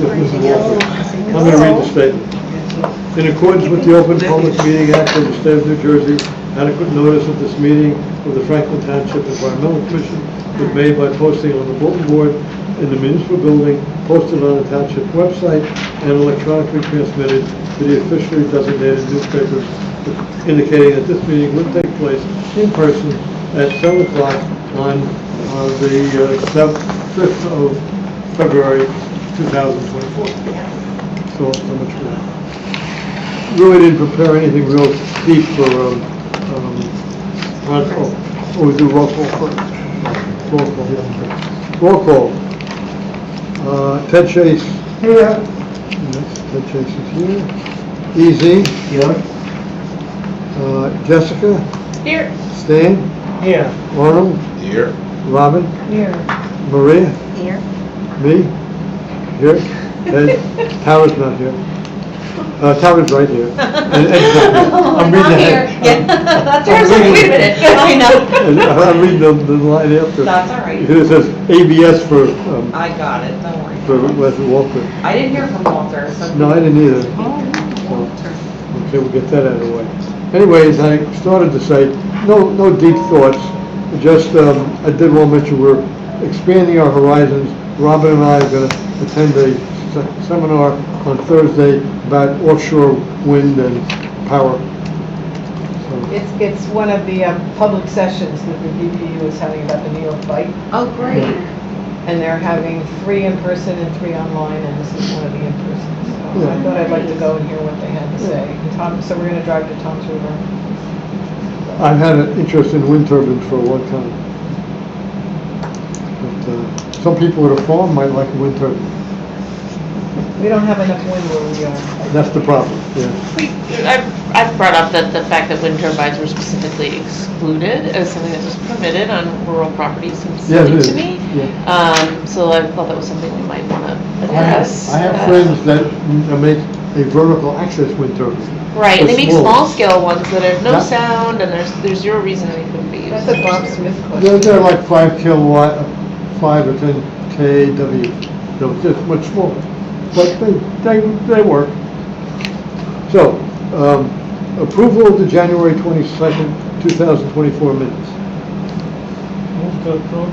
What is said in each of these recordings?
I'm going to read the statement. In accordance with the Open Public Meeting Act of the State of New Jersey, adequate notice of this meeting of the Franklin Township Environmental Commission was made by posting on the bulletin board in the municipal building, posted on the township website, and electronically transmitted to the officially designated newspapers, indicating that this meeting would take place in person at 7 o'clock on the 5th of February 2024. So much for that. Really didn't prepare anything real deep for we do roll call first. Roll call, yeah. Roll call. Ted Chase. Here. Yes, Ted Chase is here. Easy. Here. Jessica. Here. Stan. Here. Arnold. Here. Robin. Here. Maria. Here. Me. Here. Ed. Tara's not here. Tara's right here. And Ed's not here. I'm reading ahead. Tara's like, wait a minute. I know. I'm reading the line after. That's all right. It says ABS for. I got it. Don't worry. For Leslie Walker. I didn't hear from Walter. So No, I didn't either. Walter. Okay, we'll get that out of the way. Anyways, I started to say no deep thoughts. Just I did want to mention we're expanding our horizons. Robin and I are going to attend a seminar on Thursday about offshore wind and power. So. It's one of the public sessions that the BPU is having about the New York fight. Oh, great. And they're having 3 in person and 3 online, and this is one of the in person. So Yeah. I thought I'd like to go and hear what they had to say. So we're going to drive to Tom's River. I've had an interest in wind turbines for a long time. But, some people at a farm might like a wind turbine. We don't have enough wind where we are. That's the problem, yeah. I've brought up that the fact that wind turbines were specifically excluded as something that was permitted on rural properties seems silly to me. Yeah. So I thought that was something we might want to address. I have friends that make a vertical access wind turbine. Right, and they make Small. small scale ones that have no Yeah. sound, and there's zero reason they couldn't be used. That's a Bob Smith question. They're like 5 kilowatt, 5 or 10 kW, just much smaller. But they work. So, approval of the January 22nd, 2024 minutes. Move to approve.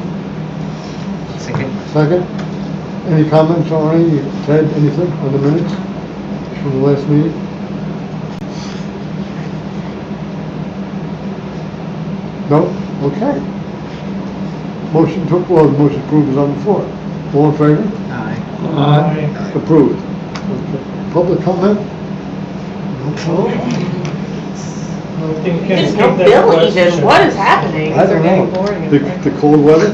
Second? Any comments, Arnie, Ted, anything on the minutes from the last meeting? No? Okay. Motion to approve is on the floor. All in favor? Aye. Approved. Okay. Public comment? There's no bill even, what is happening? I don't getting know. boring. The cold weather?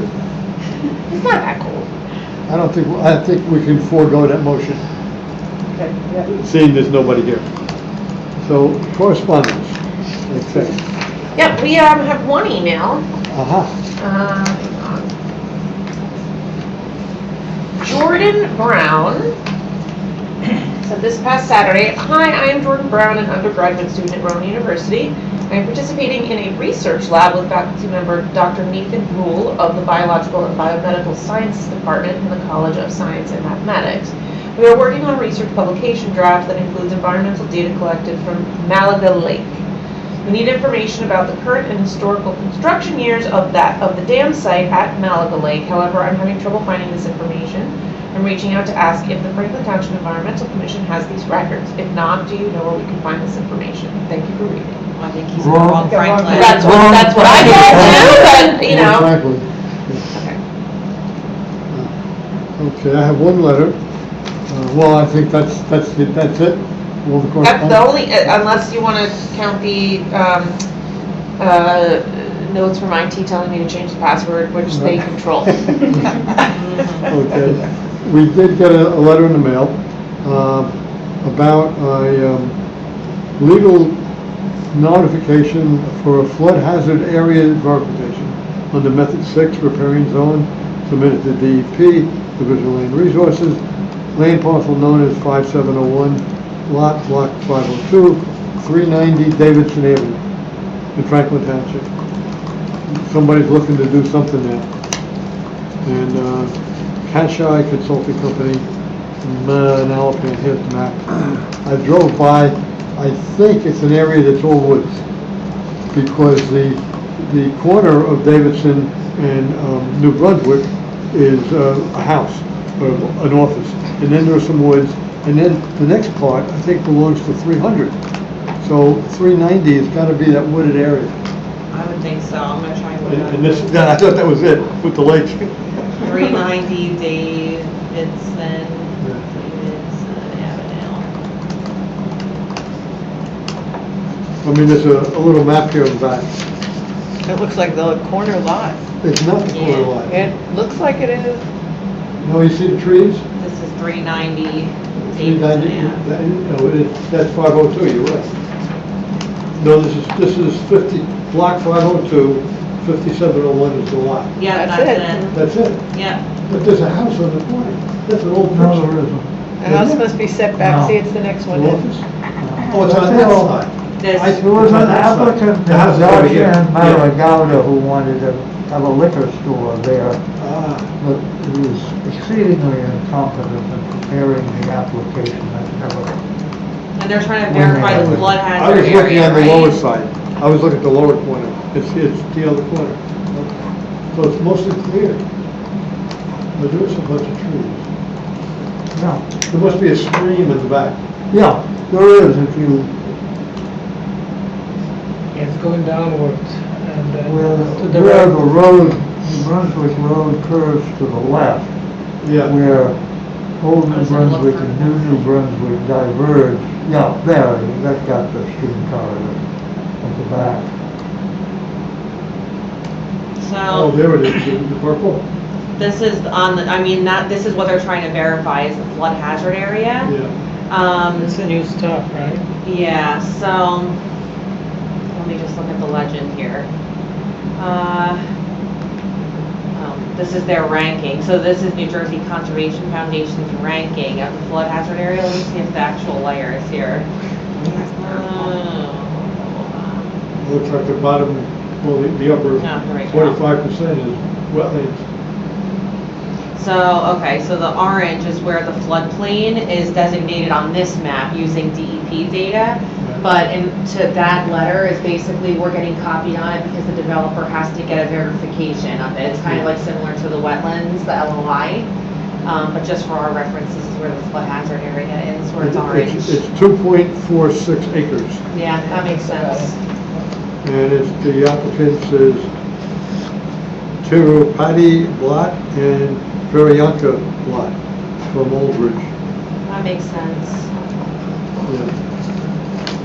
It's not that cold. I think we can forego that motion, Okay, yeah. seeing there's nobody here. So, correspondence. Okay. Yep, we have one email. Aha. Hang on. Jordan Brown said this past Saturday, "Hi, I am Jordan Brown, an undergraduate student at Rowan University. I am participating in a research lab with faculty member Dr. Nathan Rule of the Biological and Biomedical Sciences Department in the College of Science and Mathematics. We are working on a research publication draft that includes environmental data collected from Malaga Lake. We need information about the current and historical construction years of the dam site at Malaga Lake. However, I'm having trouble finding this information. I'm reaching out to ask if the Franklin Township Environmental Commission has these records. If not, do you know where we can find this information? Thank you for reading." I think he's wrong, Franklin. That's what I thought too, but, you know. Exactly. Okay. Okay, I have one letter. Well, I think that's it. All the That's correspondence. the only, unless you want to count the notes from IT telling me to change the password, which they control. Okay. We did get a letter in the mail about a legal notification for a flood hazard area verification under Method 6, riparian zone, submitted to DEP, Division of Land Resources, land parcel known as 5701, lot block 502, 390 Davidson Avenue in Franklin Township. Somebody's looking to do something there. And Kashai Consulting Company Now up in here's the map. I drove by, I think it's an area that's all woods, because the corner of Davidson and New Brunswick is a house, or an office, and then there's some woods, and then the next part, I think, belongs to 300. So 390 has got to be that wooded area. I would think so, I'm gonna try and look it up. And this, I thought that was it, with the lakes. 390 Davidson Avenue. I mean, there's a little map here on the back. It looks like the corner lot. It's not the corner Yeah. line. It looks like it is. No, you see the trees? This is 390 390, Davidson Ave. that's 502, you're right. No, this is 50, block 502, 5701 is the lot. Yeah, That's that's it. That's it. Yeah. But there's a house on the corner. That's an old No, picture. there isn't. The house must be set back. No. See, it's the next one An in. office? Oh, it's on that side. This, I- There was it's on an that side. applicant, The house is over here. Georgian Yeah. Maragauda, who wanted to have a liquor store there, Ah, but he was exceedingly incompetent in preparing the application. That never, and they're trying to verify the flood I hazard was looking area, on the lower right? side. I was looking at the lower corner. It's the other corner. So it's mostly clear. But there is a bunch of trees. yeah. There must be a stream in the back. Yeah, there is if you, It's going downwards and then to the where the right. road, New Brunswick Road curves to the left, Yeah. where Old New Does it look Brunswick for- and New Brunswick diverge. Yeah, there, that got the stream corridor at the back. Oh, So, there it is, the purple. this is on the, I mean, this is what they're trying to verify is the flood hazard area. Yeah. It's a new stuff, right? Yeah, so, let me just look at the legend here. This is their ranking. So this is New Jersey Conservation Foundation's ranking of the flood hazard area. Let me see if the actual layer is here. Looks like the bottom, well, the upper No, here we go. 45% is wetlands. So, okay, so the orange is where the floodplain is designated on this map using DEP data. But to that letter is basically, we're getting copied on it because the developer has to get a verification of it. It's kind of like similar to the wetlands, the LOI. But just for our reference, this is where the flood hazard area is, where it's orange. It's 2.46 acres. Yeah, that makes sense. And it's, the applicant says Tirupati Lot and Varianka Lot from Old Ridge. That makes sense. Yeah.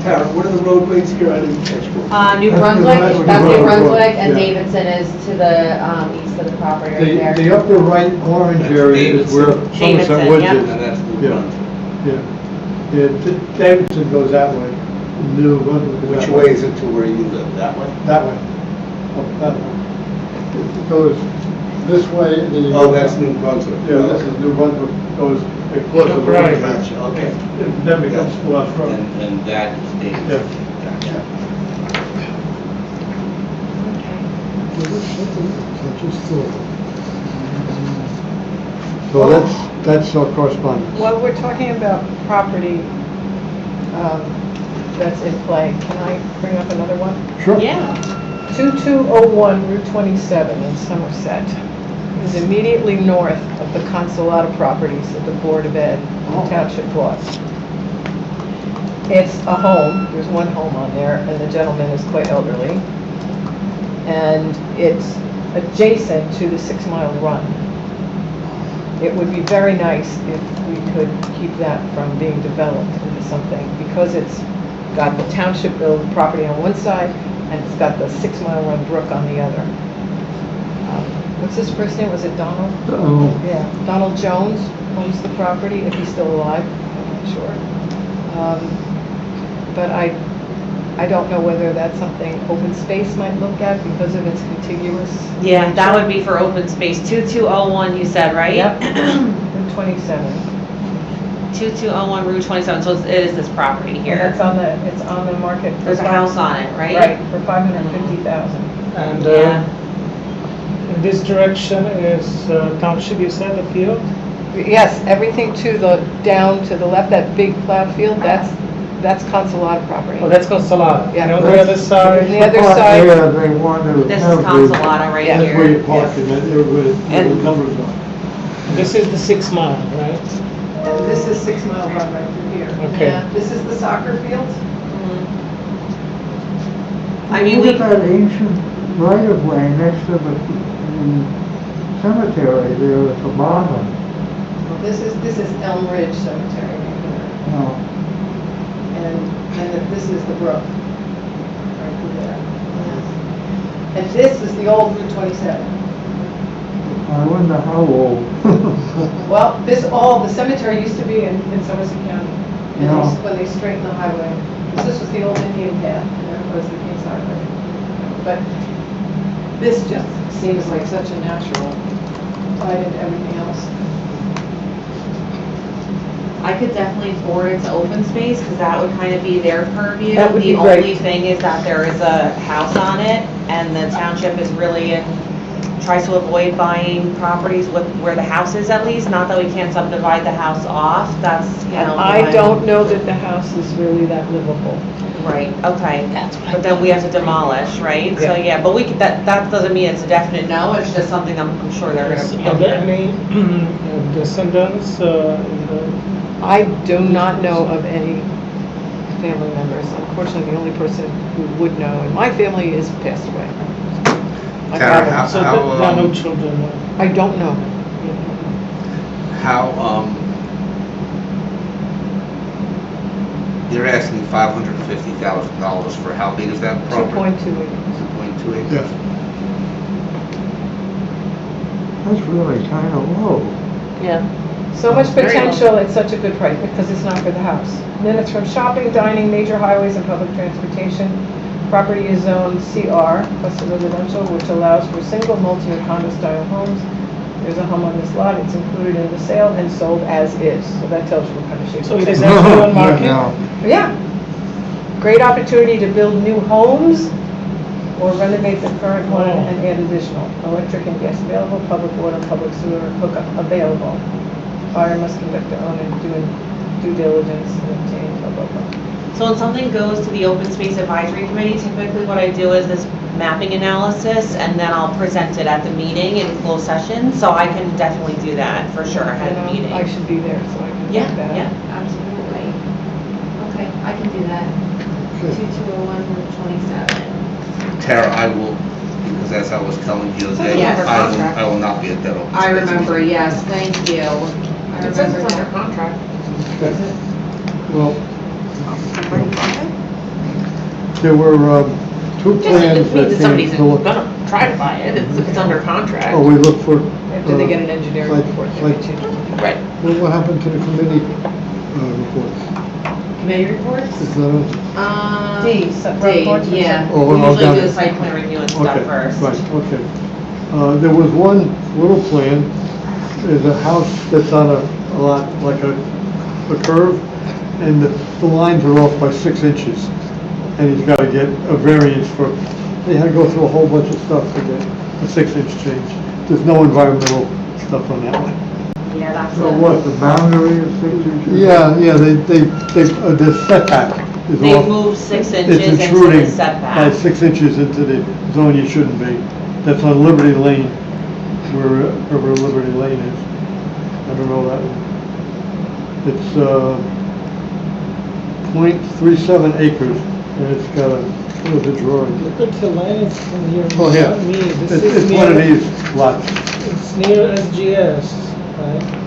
Tara, what are the roadways here? I didn't catch one. New That's Brunswick, New that's New Brunswick, Brunswick, and yeah. Davidson is to the east of the property right there. The upper right orange That's area is where Davidson, Somerset Woods yep. is. And that's New Yeah. Brunswick. Yeah, Davidson goes that way, New Brunswick goes Which that way is it to where you live? That way? That way, up that way. It goes this way. Oh, that's New Brunswick. Yeah, this is New Brunswick, goes, it crosses the Right. road. Gotcha, okay. It then becomes Squash Road. And that is Davidson. Yeah. Gotcha. So that's our correspondence. While we're talking about property that's in play, can I bring up another one? Sure. Yeah. 2201 Route 27 in Somerset is immediately north of the Consolata properties that the Board of Ed Oh. Township bought. It's a home, there's one home on there, and the gentleman is quite elderly. And it's adjacent to the 6 Mile Run. It would be very nice if we could keep that from being developed into something, because it's got the township property on one side, and it's got the 6 Mile Run brook on the other. What's his first name? Was it Donald? Yeah, Donald Jones owns the property, if he's still alive, I'm not sure. But I don't know whether that's something open space might look at because of its contiguous. Yeah, that would be for open space. 2201 you said, right? Yep. Route 27. 2201 Route 27, so it is this property And here. it's on the market. for There's a house on it, right? Right, for 550,000. And Yeah. in this direction is Township, you said, the field? Yes, everything to the, down to the left, that big plowed field, that's Consolata property. Oh, that's Consolata. Yeah. And on the other side? And the other Part side- there, they want to This is have the- Consolata right Yeah. That's where here. you park and then everybody, the And- numbers are. This is the 6 mile, right? And this is 6 Mile Run right through here. Okay. Yeah, this is the soccer field. I mean, we, Look at that ancient right of way next to the cemetery there at the bottom. This is Elm Ridge Cemetery right here. Now, And this is the brook. Right through there. And this is the old Route 27. I wonder how old. Well, the cemetery used to be in Somerset County. And Yeah. when they straightened the highway, this was the old Indian path, and there was the King's Highway. But this just seems like such a natural tie into everything else. I could definitely forward it to open space, because that would kind of be their purview. That would be The only great. thing is that there is a house on it, and the township is really tries to avoid buying properties with, where the house is at least, not that we can't subdivide the house off, that's, you know. I don't know that the house is really that livable. Right, okay. But then we have to demolish, right? So, Yeah. yeah, but we could, that doesn't mean it's a definite no, it's just something I'm sure they're gonna. Are there any descendants in the I do not know of any family members. Unfortunately, the only person who would know in my family is passed away. My Tara, father. So How, there are no children? I don't know. how, you're asking $550,000 for how big is that property? 2.2 acres. 2.2 acres? Yeah. That's really kind of low. Yeah. So much Very low. potential at such a good price because it's not for the house. Minutes from shopping, dining, major highways, and public transportation. Property is zoned CR, cluster residential, which allows for single, multi, or condo-style homes. There's a home on this lot. It's included in the sale and sold as is. So that tells you what kind of shape. So it's it is in. actually on market? Yeah. Yeah. Great opportunity to build new homes or renovate the current one Oh. and add additional. Electric and gas available, public water, public sewer hookup available. Buyer must conduct their own and due diligence and obtain blah, blah, blah. So when something goes to the Open Space Advisory Committee, typically what I do is this mapping analysis, and then I'll present it at the meeting in closed session, so I can definitely do that for sure ahead of the meeting. I should be there so I can Yeah, do that. yeah, absolutely. Okay, I can do that. 2201 Route 27. Tara, I will, because as I was telling you, that Yes. I will not be at that open. I space remember, meeting. yes, thank you. I It says remember it's under that. contract. Okay. Well, there were two Just, plans it means that that somebody's came to look. gonna try to buy it, it's under contract. Oh, we looked for. After they get an engineering site- report, they site- can change it. Right. Well, what happened to the committee reports? Committee reports? Is that on? D, site D, reports or yeah. something? Oh, We well, usually got do it. the site plan review and stuff Okay, first. right, okay. There was one little plan, there's a house that's on a lot, like a curve, and the lines are off by 6 inches. And he's gotta get a variance for, they had to go through a whole bunch of stuff to get a 6-inch change. There's no environmental stuff on that one. Yeah, that's So it. what, the boundary is 6 inches? Yeah, the setback is off. They've moved 6 inches It's into intruding the setback. by 6 inches into the zone you shouldn't be. That's on Liberty Lane, wherever Liberty Lane is. I don't know that one. It's, .37 acres, and it's got a, what is the drawing? Look at the lines from here. Oh, yeah. Not me. This It's is one of near- these lots. It's near SGS, right?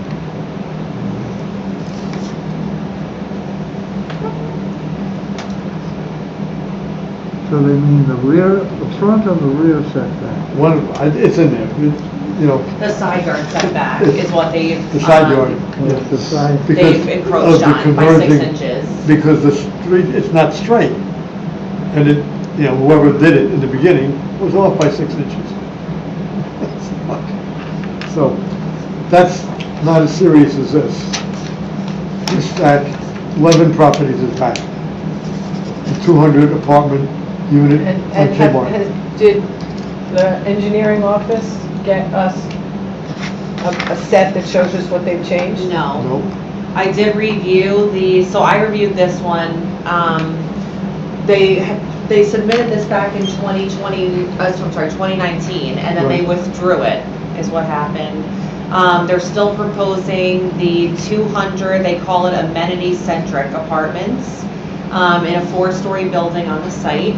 So they mean the rear, the front and the rear setback. It's in there, you know, The side yard setback is what they've. the side yard. Yes, the side. Because They've of encroached the on by 6 converging- inches. Because the street, it's not straight. And it, you know, whoever did it in the beginning was off by 6 inches. So, that's not as serious as this. This stack, 11 properties is back. A 200 apartment unit And on Kmart. did the engineering office get us a set that shows us what they've changed? No. Nope. I did review so I reviewed this one. They submitted this back in 2019, and then they Right. withdrew it, is what happened. They're still proposing the 200, they call it amenity-centric apartments, in a 4-story building on the site.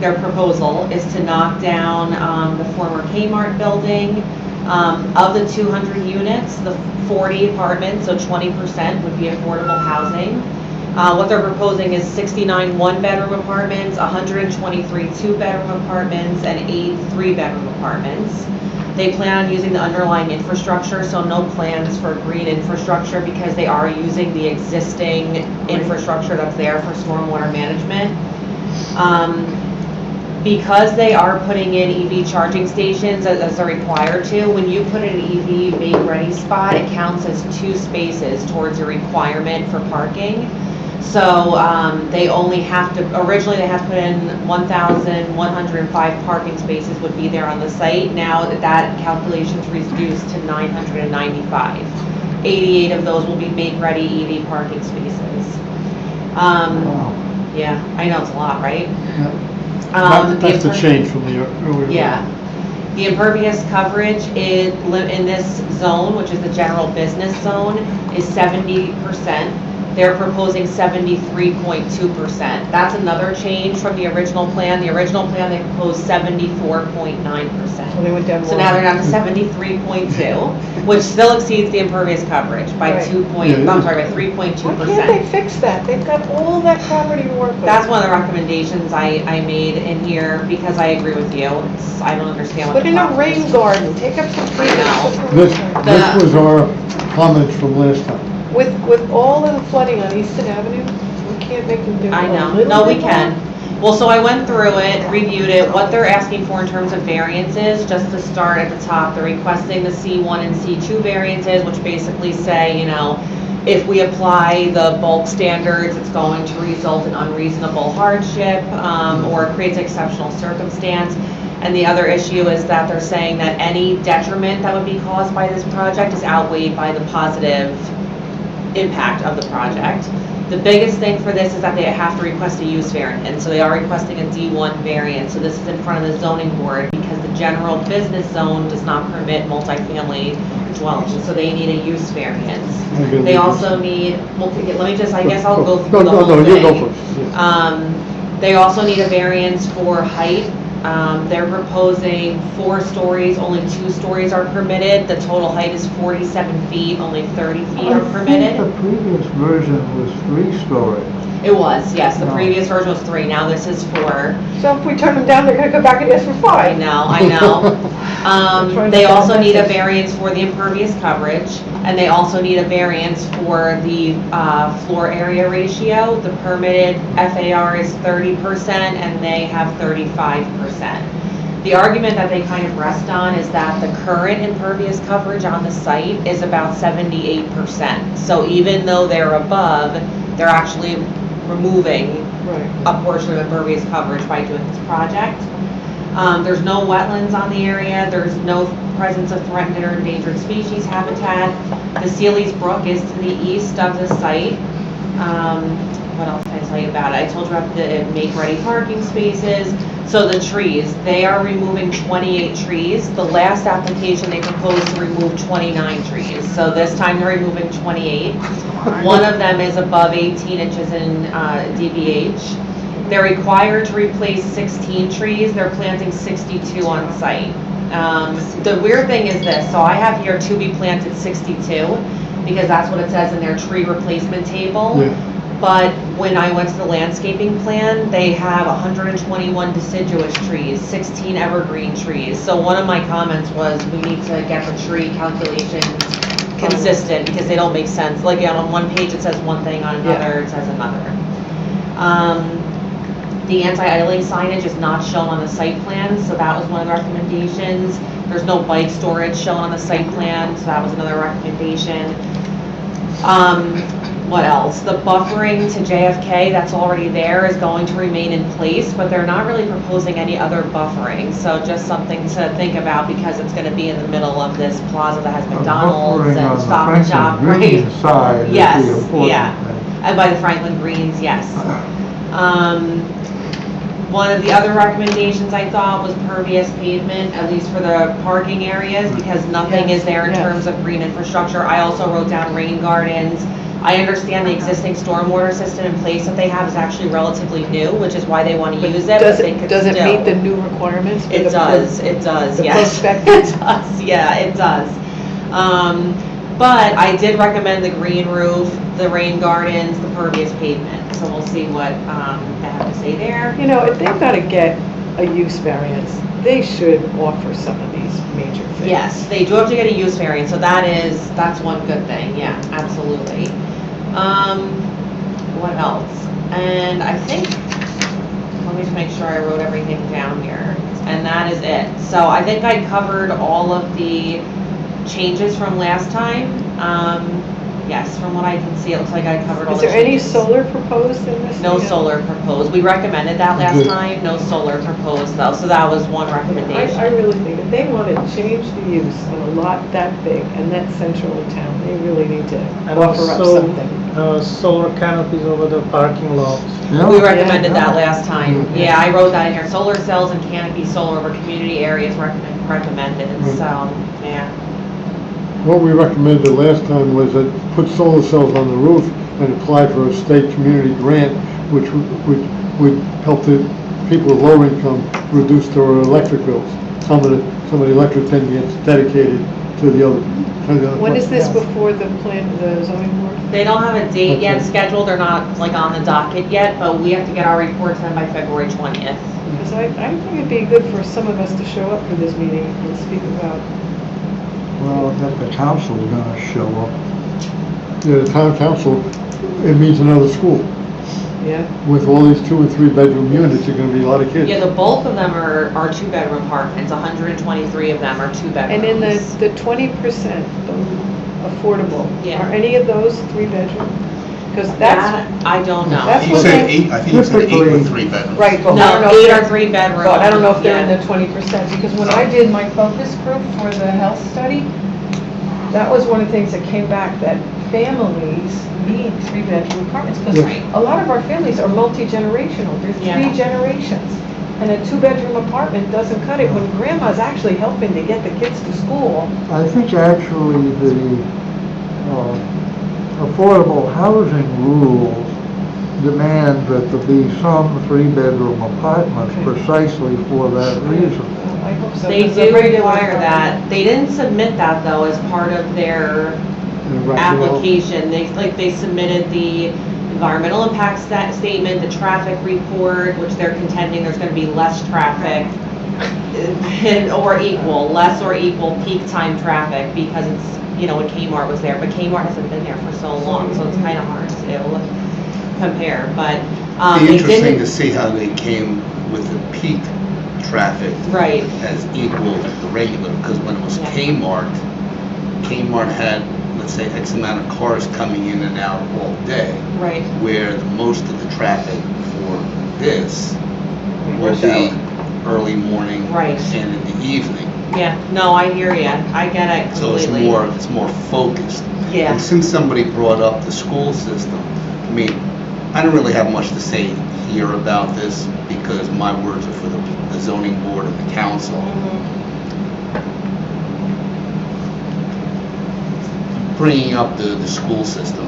Their proposal is to knock down the former Kmart building. Of the 200 units, the 40 apartments, so 20% would be affordable housing. What they're proposing is 69 one-bedroom apartments, 123 two-bedroom apartments, and 8 three-bedroom apartments. They plan on using the underlying infrastructure, so no plans for green infrastructure because they are using the existing infrastructure that's there for stormwater management. Because they are putting in EV charging stations as they're required to, when you put in an EV make-ready spot, it counts as 2 spaces towards your requirement for parking. So they only have to, originally they have to put in 1,105 parking spaces would be there on the site. Now that calculation's reduced to 995. 88 of those will be make-ready EV parking spaces. Wow. Yeah, I know it's a lot, right? That's the change from the earlier. Yeah. The impervious coverage in this zone, which is the general business zone, is 70%. They're proposing 73.2%. That's another change from the original plan. The original plan, they proposed 74.9%. So they went down So more. now they're down to 73.2, which still exceeds the impervious coverage by Right. 3.2%. Why can't they fix that? They've got all that property to work with. That's one of the recommendations I made in here, because I agree with you. I don't understand what Put the in a problem rain is. garden, take up some trees. know. This was our comments from last time. With all of the flooding on Easton Avenue, we can't make them do I a know, little no, we bit more? can. Well, so I went through it, reviewed it, what they're asking for in terms of variances, just to start at the top, they're requesting the C1 and C2 variances, which basically say, if we apply the bulk standards, it's going to result in unreasonable hardship, or it creates exceptional circumstance. And the other issue is that they're saying that any detriment that would be caused by this project is outweighed by the positive impact of the project. The biggest thing for this is that they have to request a use variance, so they are requesting a D1 variance. So this is in front of the zoning board because the general business zone does not permit multifamily dwellings, so they need a use variance. They also need, let me just, I guess I'll go through the whole thing. No, you go first. Yeah. They also need a variance for height. They're proposing 4 stories, only 2 stories are permitted. The total height is 47 feet, only 30 feet are I permitted. think the previous version was 3 stories. It was, yes, the No. previous version was 3, now this is 4. So if we turn them down, they're gonna go back and ask for I 5. know. Trying to They send a also need a message. variance for the impervious coverage, and they also need a variance for the floor area ratio. The permitted FAR is 30%, and they have 35%. The argument that they kind of rest on is that the current impervious coverage on the site is about 78%. So even though they're above, they're actually removing Right. a portion of impervious coverage by doing this project. There's no wetlands on the area, there's no presence of threatened or endangered species habitat. The Sealy's Brook is to the east of the site. What else can I tell you about it? I told you about the make-ready parking spaces. So the trees, they are removing 28 trees. The last application, they proposed to remove 29 trees. So this time they're removing 28. One of them is above 18 inches in DBH. They're required to replace 16 trees. They're planting 62 on site. The weird thing is this, so I have here to be planted 62, because that's what it says in their tree replacement table. Yeah. But when I went to the landscaping plan, they have 121 deciduous trees, 16 evergreen trees. So one of my comments was, we need to get the tree calculations consistent, because they don't make sense. Like, on one page it says one thing, on another it says another. The anti-idling signage is not shown on the site plan, so that was one of the recommendations. There's no bike storage shown on the site plan, so that was another recommendation. What else? The buffering to JFK that's already there is going to remain in place, but they're not really proposing any other buffering. So just something to think about because it's going to be in the middle of this plaza that has McDonald's and Stop and Shop, right? Side Yes, is the important yeah. thing. And by the Franklin Greens, yes. One of the other recommendations I thought was pervious pavement, at least for the parking areas, because nothing is there in Yes. terms of green infrastructure. I also wrote down rain gardens. I understand the existing stormwater system in place that they have is actually relatively new, which is why they want to use it, but they could Does it meet the still. new requirements? for It the- does, the yes. prospective? It does, yeah, it does. But I did recommend the green roof, the rain gardens, the pervious pavement, so we'll see what they have to say there. You know, if they've got to get a use variance, they should offer some of these major things. Yes, they do have to get a use variance, so that's one good thing, yeah, absolutely. What else? And I think, let me just make sure I wrote everything down here, and that is it. So I think I covered all of the changes from last time. Yes, from what I can see, it looks like I covered all Is the there any changes. solar proposed in this? No thing? solar proposed. We recommended that last Good. time, no solar proposed though, so that was one recommendation. I really think if they want to change the use on a lot that big and that central of town, they really need to And offer up also, something. solar canopies over the parking lots. Yeah. We recommended that Yeah. last time. Yeah, I wrote that in here. Solar cells and canopy solar over community areas recommended, so, yeah. What we recommended last time was that put solar cells on the roof and apply for a state community grant, which would help the people with low income reduce their electric bills. Some of the electric then gets dedicated to the other. When is this Yeah. before the zoning board? They don't have a date yet Okay. scheduled, they're not like on the docket yet, but we have to get our reports in by February 20th. Because I think it'd be good for some of us to show up for this meeting and speak about. Well, if the council's gonna show up, Yeah, the town council, it means another school. Yeah. With all these 2 and 3 bedroom units, you're gonna be a lot of kids. Yeah, the bulk of them are 2-bedroom apartments, 123 of them are 2-bedrooms. And in the 20%, the affordable, Yeah. are any of those 3-bedroom? Because that's, That, I don't know. That's You what said they- 8, I think you said 8 Typically- with 3 bedrooms. right, but I don't No, know. if 8 they're- are 3-bedroom. But I don't know if they're in Yeah. the 20%, because when I did my focus group for the health study, that was one of the things that came back, that families need 3-bedroom apartments, because Right. a lot of our families are multi-generational, there's Yeah. 3 generations. And a 2-bedroom apartment doesn't cut it when grandma's actually helping to get the kids to school. I think actually the affordable housing rules demand that there be some 3-bedroom apartments precisely for that reason. I hope so. They 'cause the do regular require apartment- that. They didn't submit that though as part of their The rationale. application. They submitted the environmental impact statement, the traffic report, which they're contending there's gonna be less traffic or equal, less or equal peak time traffic because it's, when Kmart was there, but Kmart hasn't been there for so long, so it's kinda hard to compare, but, Be they interesting to didn't, see how they came with the peak traffic right, as equal to the regular, because when it was Yeah. Kmart had, let's say, X amount of cars coming in and out all day, right. where most of the traffic for this will Rush be hour. early morning Right. and in the evening. Yeah, no, I hear ya. I get it So completely. it's more focused. Yeah. And since somebody brought up the school system, I mean, I don't really have much to say here about this because my words are for the zoning board and the council. Mhm. Bringing up the school system,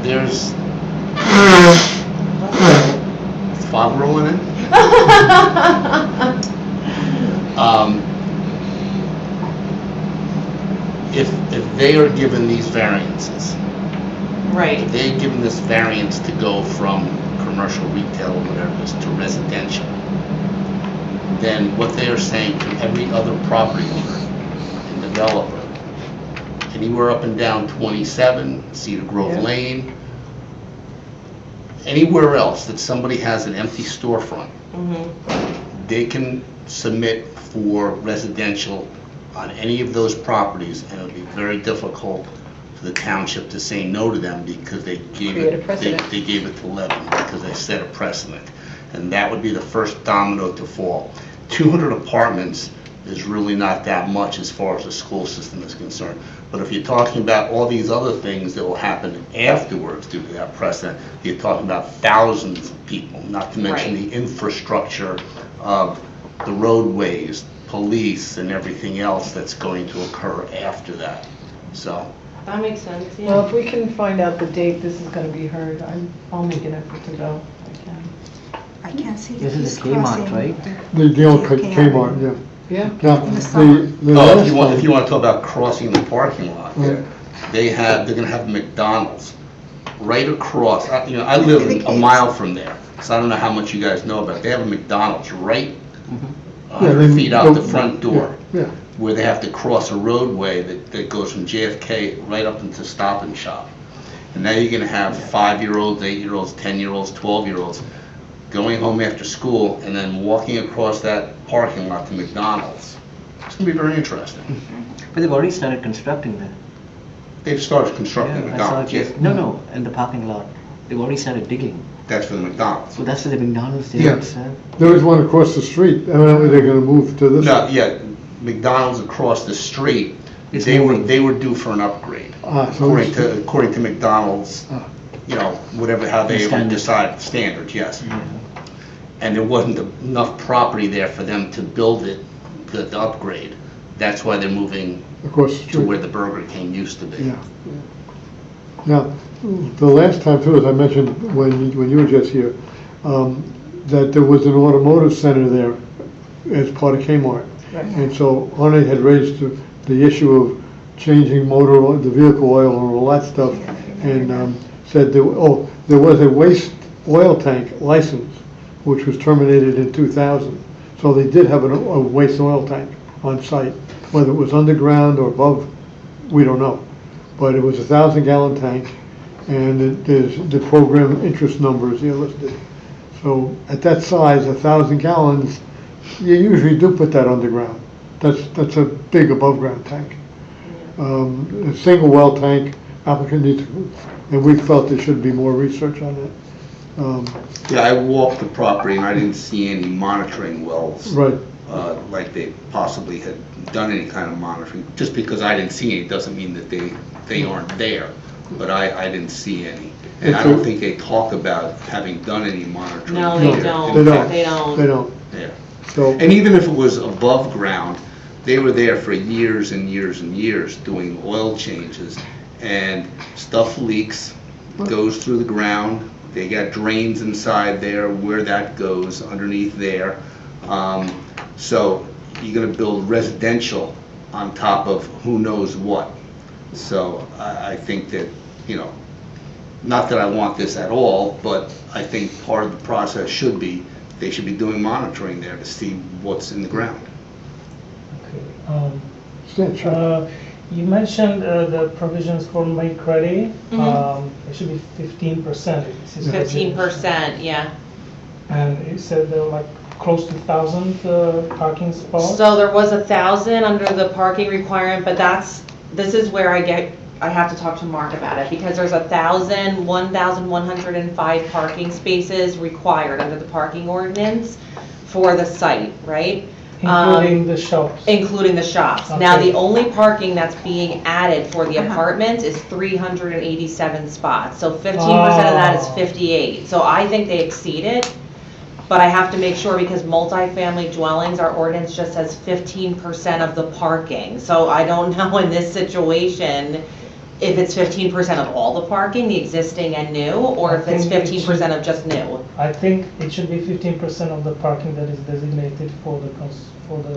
there's fog rolling in. If they are given these variances, Right, if they're given this variance to go from commercial retail or whatever it is to residential, then what they are saying to every other property owner and developer, anywhere up and down 27, Cedar Grove Yeah. Lane, anywhere else that somebody has an empty storefront, mhm, they can submit for residential on any of those properties, and it'll be very difficult for the township to say no to them because they gave Create a it, precedent. they gave it to Lebanon because they set a precedent. And that would be the first domino to fall. 200 apartments is really not that much as far as the school system is concerned. But if you're talking about all these other things that will happen afterwards due to that precedent, you're talking about thousands of people, not to mention Right. the infrastructure of the roadways, police, and everything else that's going to occur after that. So, That makes sense, Well, yeah. if we can find out the date this is gonna be heard, I'll make an effort to go. I can. I can't see. This is he's Kmart, crossing right? The old JFK Kmart, yeah. Yeah? Now, In the summer. the oh, last if you time- want to talk about crossing the parking lot there, they're gonna have McDonald's right across, I live a mile from there, so I don't know how much you guys know about it. They have a McDonald's right Yeah, 100 they- feet out the front door, Yeah, where they have to cross a roadway that goes from JFK right up into Stop and Shop. And now you're gonna have 5-year-olds, 8-year-olds, 10-year-olds, 12-year-olds going home after school and then walking across that parking lot to McDonald's. It's gonna be very interesting. But they've already started constructing that. They've started constructing Yeah, I saw McDonald's, it. yes. No, in the parking lot. They've already started digging. That's for the McDonald's. So that's for the McDonald's there. Yeah. There was one across the street, evidently they're gonna move to this. No, yeah, McDonald's across the street, It's they were moving. due for an upgrade. So According to McDonald's, Ah. whatever, how they Standards. decided, standards, yes. Yeah. And there wasn't enough property there for them to build it, to upgrade. That's why they're moving across the to street. where the Burger King used to be. Yeah. Now, the last time too, as I mentioned when you were just here, that there was an automotive center there as part of Kmart. Right. And so Arne had raised the issue of changing the vehicle oil and all that stuff, and said there was a waste oil tank license, which was terminated in 2000. So they did have a waste oil tank on site, whether it was underground or above, we don't know. But it was a 1,000-gallon tank, and there's the program interest numbers here listed. So at that size, 1,000 gallons, you usually do put that underground. That's a big above-ground tank. A single well tank, applicant needs, and we felt there should be more research on it. Yeah, I walked the property and I didn't see any monitoring wells. Right. Like they possibly had done any kind of monitoring. Just because I didn't see any doesn't mean that they aren't there, but I didn't see any. And I don't think they talk about having done any monitoring. No, they either. don't. They don't. They don't. They don't. Yeah. So, And even if it was above ground, they were there for years and years and years doing oil changes, and stuff leaks, goes through the ground. They got drains inside there, where that goes underneath there. So you're gonna build residential on top of who knows what. So I think that, not that I want this at all, but I think part of the process should be, they should be doing monitoring there to see what's in the ground. Okay. yeah, sure. You mentioned the provisions for make ready. Mhm. It should be 15%. It says 15%, yeah. And it said there were like close to 1,000 parking spots. So there was 1,000 under the parking requirement, but this is where I have to talk to Mark about it, because there's 1,105 parking spaces required under the parking ordinance for the site, right? Including the shops. Including the shops. Now, Okay. the only parking that's being added for the apartments is 387 spots. So 15% of that is Oh. 58. So I think they exceeded, but I have to make sure, because multifamily dwellings, our ordinance just says 15% of the parking. So I don't know in this situation if it's 15% of all the parking, the existing and new, or if it's I think it 15% of just new. I think it should be 15% of the parking that is designated for the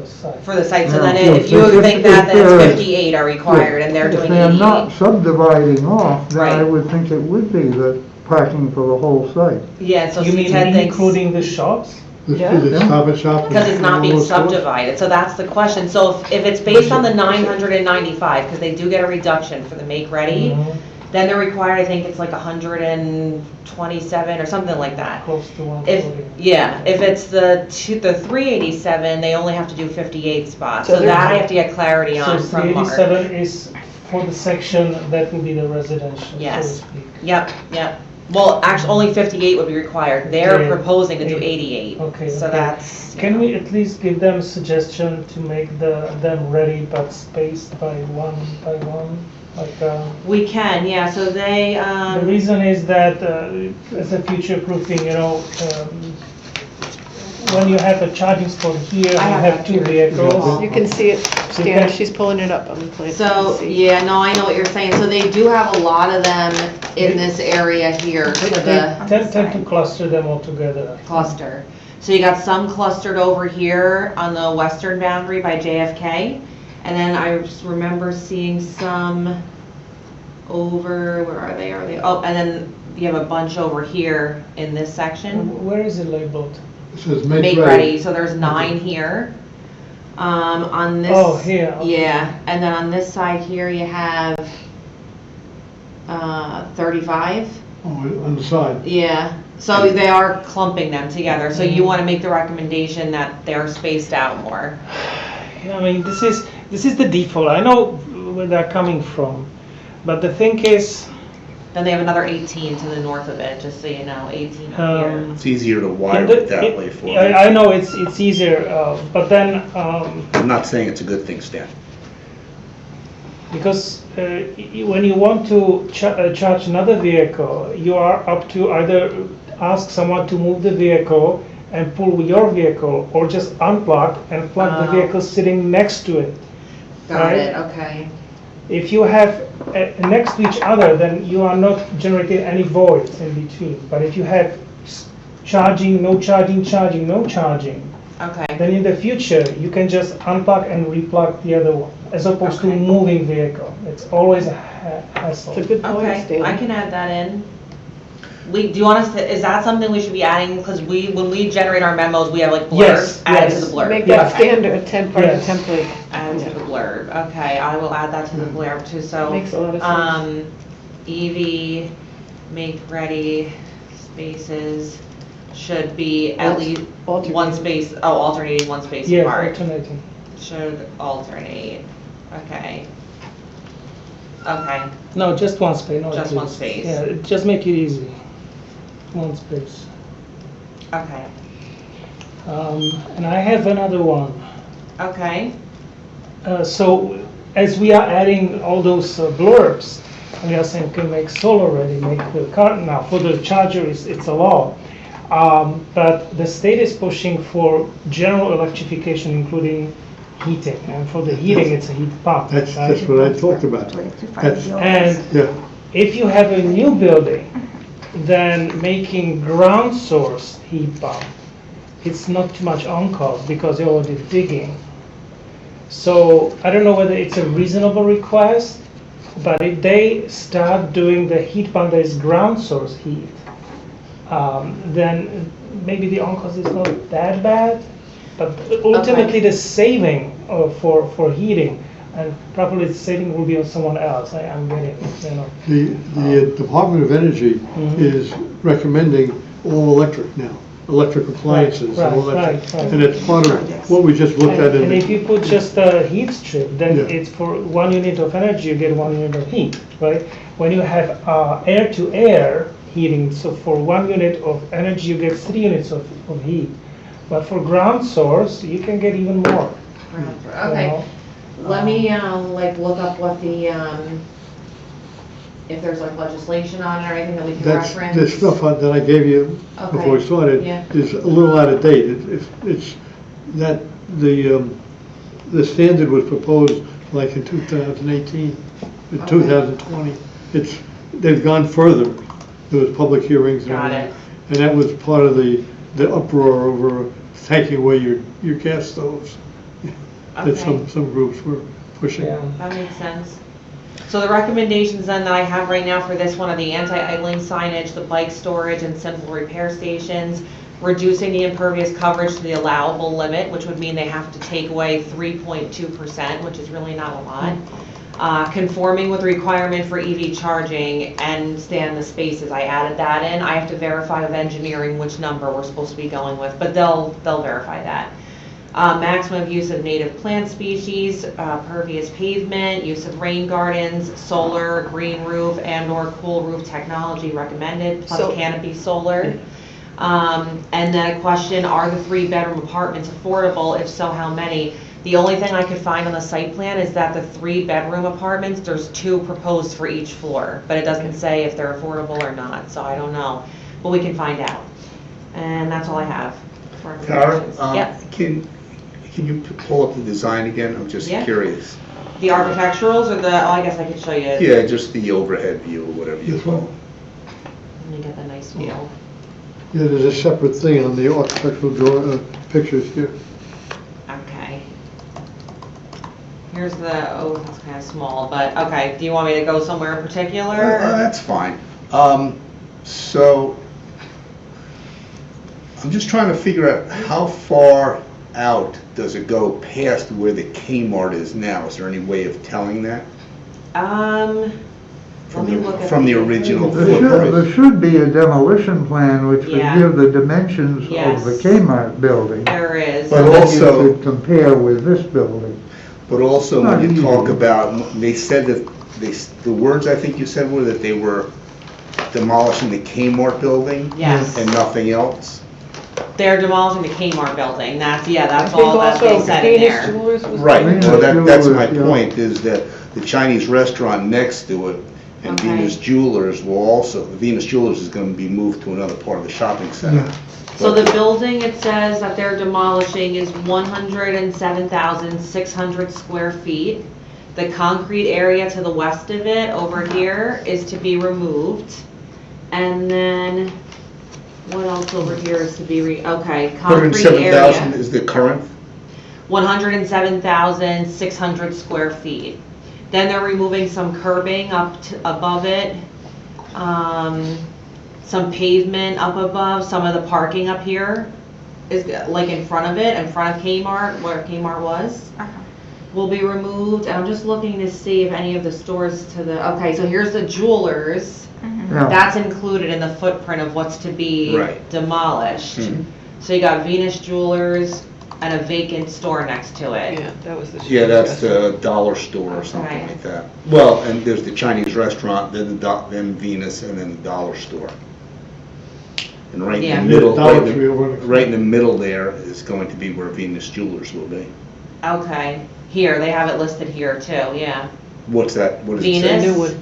site. For the site, so Yeah. then if you Yeah, think that, then if it's they're- 58 are required, and they're If doing they're not 88. subdividing off, then I Right. would think it would be the parking for the whole site. Yeah, so You see, mean Ted thinks, including the shops? Yeah. The Stop and Shop. because it's not being and all those stores. subdivided, so that's the question. So if it's based on the 995, because they do get a reduction for the make-ready, Mhm. then they're required, I think it's like 127 or something like that. Close to If, 140. yeah, if it's the 387, they only have to do 58 spots, So so there's- that I have to get clarity So on from Mark. 387 is for the section that will be the residential, so to Yes. speak. Yep, yep. Well, actually, only 58 would be required. They're Okay. proposing to do 88. Okay, So okay. that's. Can we at least give them a suggestion to make them ready but spaced by one? Like, We can, yeah, so they, the reason is that as a future proofing, when you have a charging spot here, you I have have that two here. vehicles. You can see it, Okay. Stan, she's pulling it up on the plan. so, yeah, no, I know what you're saying. So they do have a lot of them in this area here to They the tend to cluster them all together. cluster. So you got some clustered over here on the western boundary by JFK. And then I just remember seeing some over, where are they? Oh, and then you have a bunch over here in this section. Where is it labeled? It says Make ready, so there's 9 here. On this. Oh, here, okay. Yeah, and then on this side here you have 35. Oh, on the side. Yeah, so they are clumping them together. So you want to make the recommendation that they're spaced out more. I mean, this is the default. I know where they're coming from, but the thing is, Then they have another 18 to the north of it, just so you know, 18 here. It's easier to wire the- it that way for me. I know it's easier, but then I'm not saying it's a good thing, Stan. because when you want to charge another vehicle, you are up to either ask someone to move the vehicle and pull your vehicle, or just unplug and plug the Oh. vehicle sitting next to it. Got right? it, okay. If you have next to each other, then you are not generating any voids in between. But if you have charging, no charging, charging, no charging, Okay, then in the future, you can just unplug and replug the other one, as opposed to Okay. moving vehicle. It's always a hassle. It's a good point, okay, Stan. I can add that in. Do you want us to, is that something we should be adding? Because when we generate our memos, we have like blurbs, Yes, add it to yes. the blurb. Make Yeah. that standard, part of Yes. the template. Add to the blurb, okay, I will add that to the blurb too, so. Makes a lot of sense. EV, make ready, spaces should be at least one Alternating. space, alternating one space Yeah, apart. alternating. Should alternate, okay. Okay, No, just one space. No, Just one please. space. Yeah, just make it easy. One space. okay, And I have another one. okay, So as we are adding all those blurbs, we are saying, okay, make solar ready, make the car, now for the charger, it's a law. But the state is pushing for general electrification, including heating. And for the heating, it's a heat pump. That's right? what I talked about. That's, And yeah, if you have a new building, then making ground source heat pump, it's not too much on cost because you're already digging. So I don't know whether it's a reasonable request, but if they start doing the heat pump that is ground source heat, then maybe the on cost is not that bad, but ultimately the saving for heating, and probably the saving will be on someone else. I'm getting, the Department of Energy Mhm. is recommending all electric now, electric appliances and all Right, that. right. And it's part of what we just looked at in And if the, you put just a heat strip, then Yeah. it's for 1 unit of energy, you get 1 unit of heat, right? When you have air-to-air heating, so for 1 unit of energy, you get 3 units of heat. But for ground source, you can get even more. you okay. know? Let me, look up what the, if there's like legislation on it or anything that we can that's, reference. the stuff that I gave you before we Okay, started yeah. is a little out of date. It's that, the standard was proposed like in 2018, in Okay. 2020. They've gone further. There was public hearings and Got everything. it. And that was part of the uproar over taking away your gas stoves that Okay. some groups were pushing. Yeah. That makes sense. So the recommendations then that I have right now for this one are the anti-idling signage, the bike storage and simple repair stations, reducing the impervious coverage to the allowable limit, which would mean they have to take away 3.2%, which is really not a lot. Conforming with requirement for EV charging and stand the spaces, I added that in. I have to verify with engineering which number we're supposed to be going with, but they'll verify that. Maximum use of native plant species, pervious pavement, use of rain gardens, solar, green roof, and/or cool roof technology recommended, plus So- canopy solar. And then a question, are the 3-bedroom apartments affordable? If so, how many? The only thing I could find on the site plan is that the 3-bedroom apartments, there's 2 proposed for each floor, but it doesn't say if they're affordable or not, so I don't know. But we can find out. And that's all I have for Tara, recommendations. Yep. can you pull up the design again? I'm just Yeah. curious. The architecturals or I guess I could show you. Yeah, just the overhead view or whatever you This call one? it. Let me get the nice view. Yeah, there's a separate thing on the architectural pictures here. Okay. Here's the, oh, that's kind of small, but, okay, do you want me to go somewhere in particular? That's fine. So, I'm just trying to figure out how far out does it go past where the Kmart is now? Is there any way of telling that? Let me look at. From the original There footprint? should be a demolition plan which would Yeah. give the dimensions of the Yes. Kmart building. There is. But that also- you could compare with this building. But also, Not when you talk easy. about, they said that, the words I think you said were that they were demolishing the Kmart building? Yes. And nothing else? They're demolishing the Kmart building, that's I think all that they also said in Danish there. Jewelers was. Right, Venus well, that's my Jewelers, yeah. point, is that the Chinese restaurant next to it and Okay. Venus Jewelers will also, Venus Jewelers is gonna be moved to another part of the shopping center. So the building, it says that they're demolishing is 107,600 square feet. The concrete area to the west of it, over here, is to be removed. And then, what else over here is to be okay, concrete 107,000 area. is the current? 107,600 square feet. Then they're removing some curbing up to, above it, some pavement up above, some of the parking up here is like in front of it, in front of Kmart, where Kmart was, will be removed. And I'm just looking to see if any of the stores to the, okay, so here's the jewelers. Yeah. That's included in the footprint of what's to be Right. demolished. Mhm. So you got Venus Jewelers and a vacant store next to it. Yeah, that was the. Yeah, that's the dollar store or something Okay. like that. Well, and there's the Chinese restaurant, then Venus, and then the dollar store. And right in Yeah. the middle, Dollar Tree over the- right in the middle there is going to be where Venus Jewelers will be. Okay, here, they have it listed here too, yeah. What's that, what does it say? Venus. New one.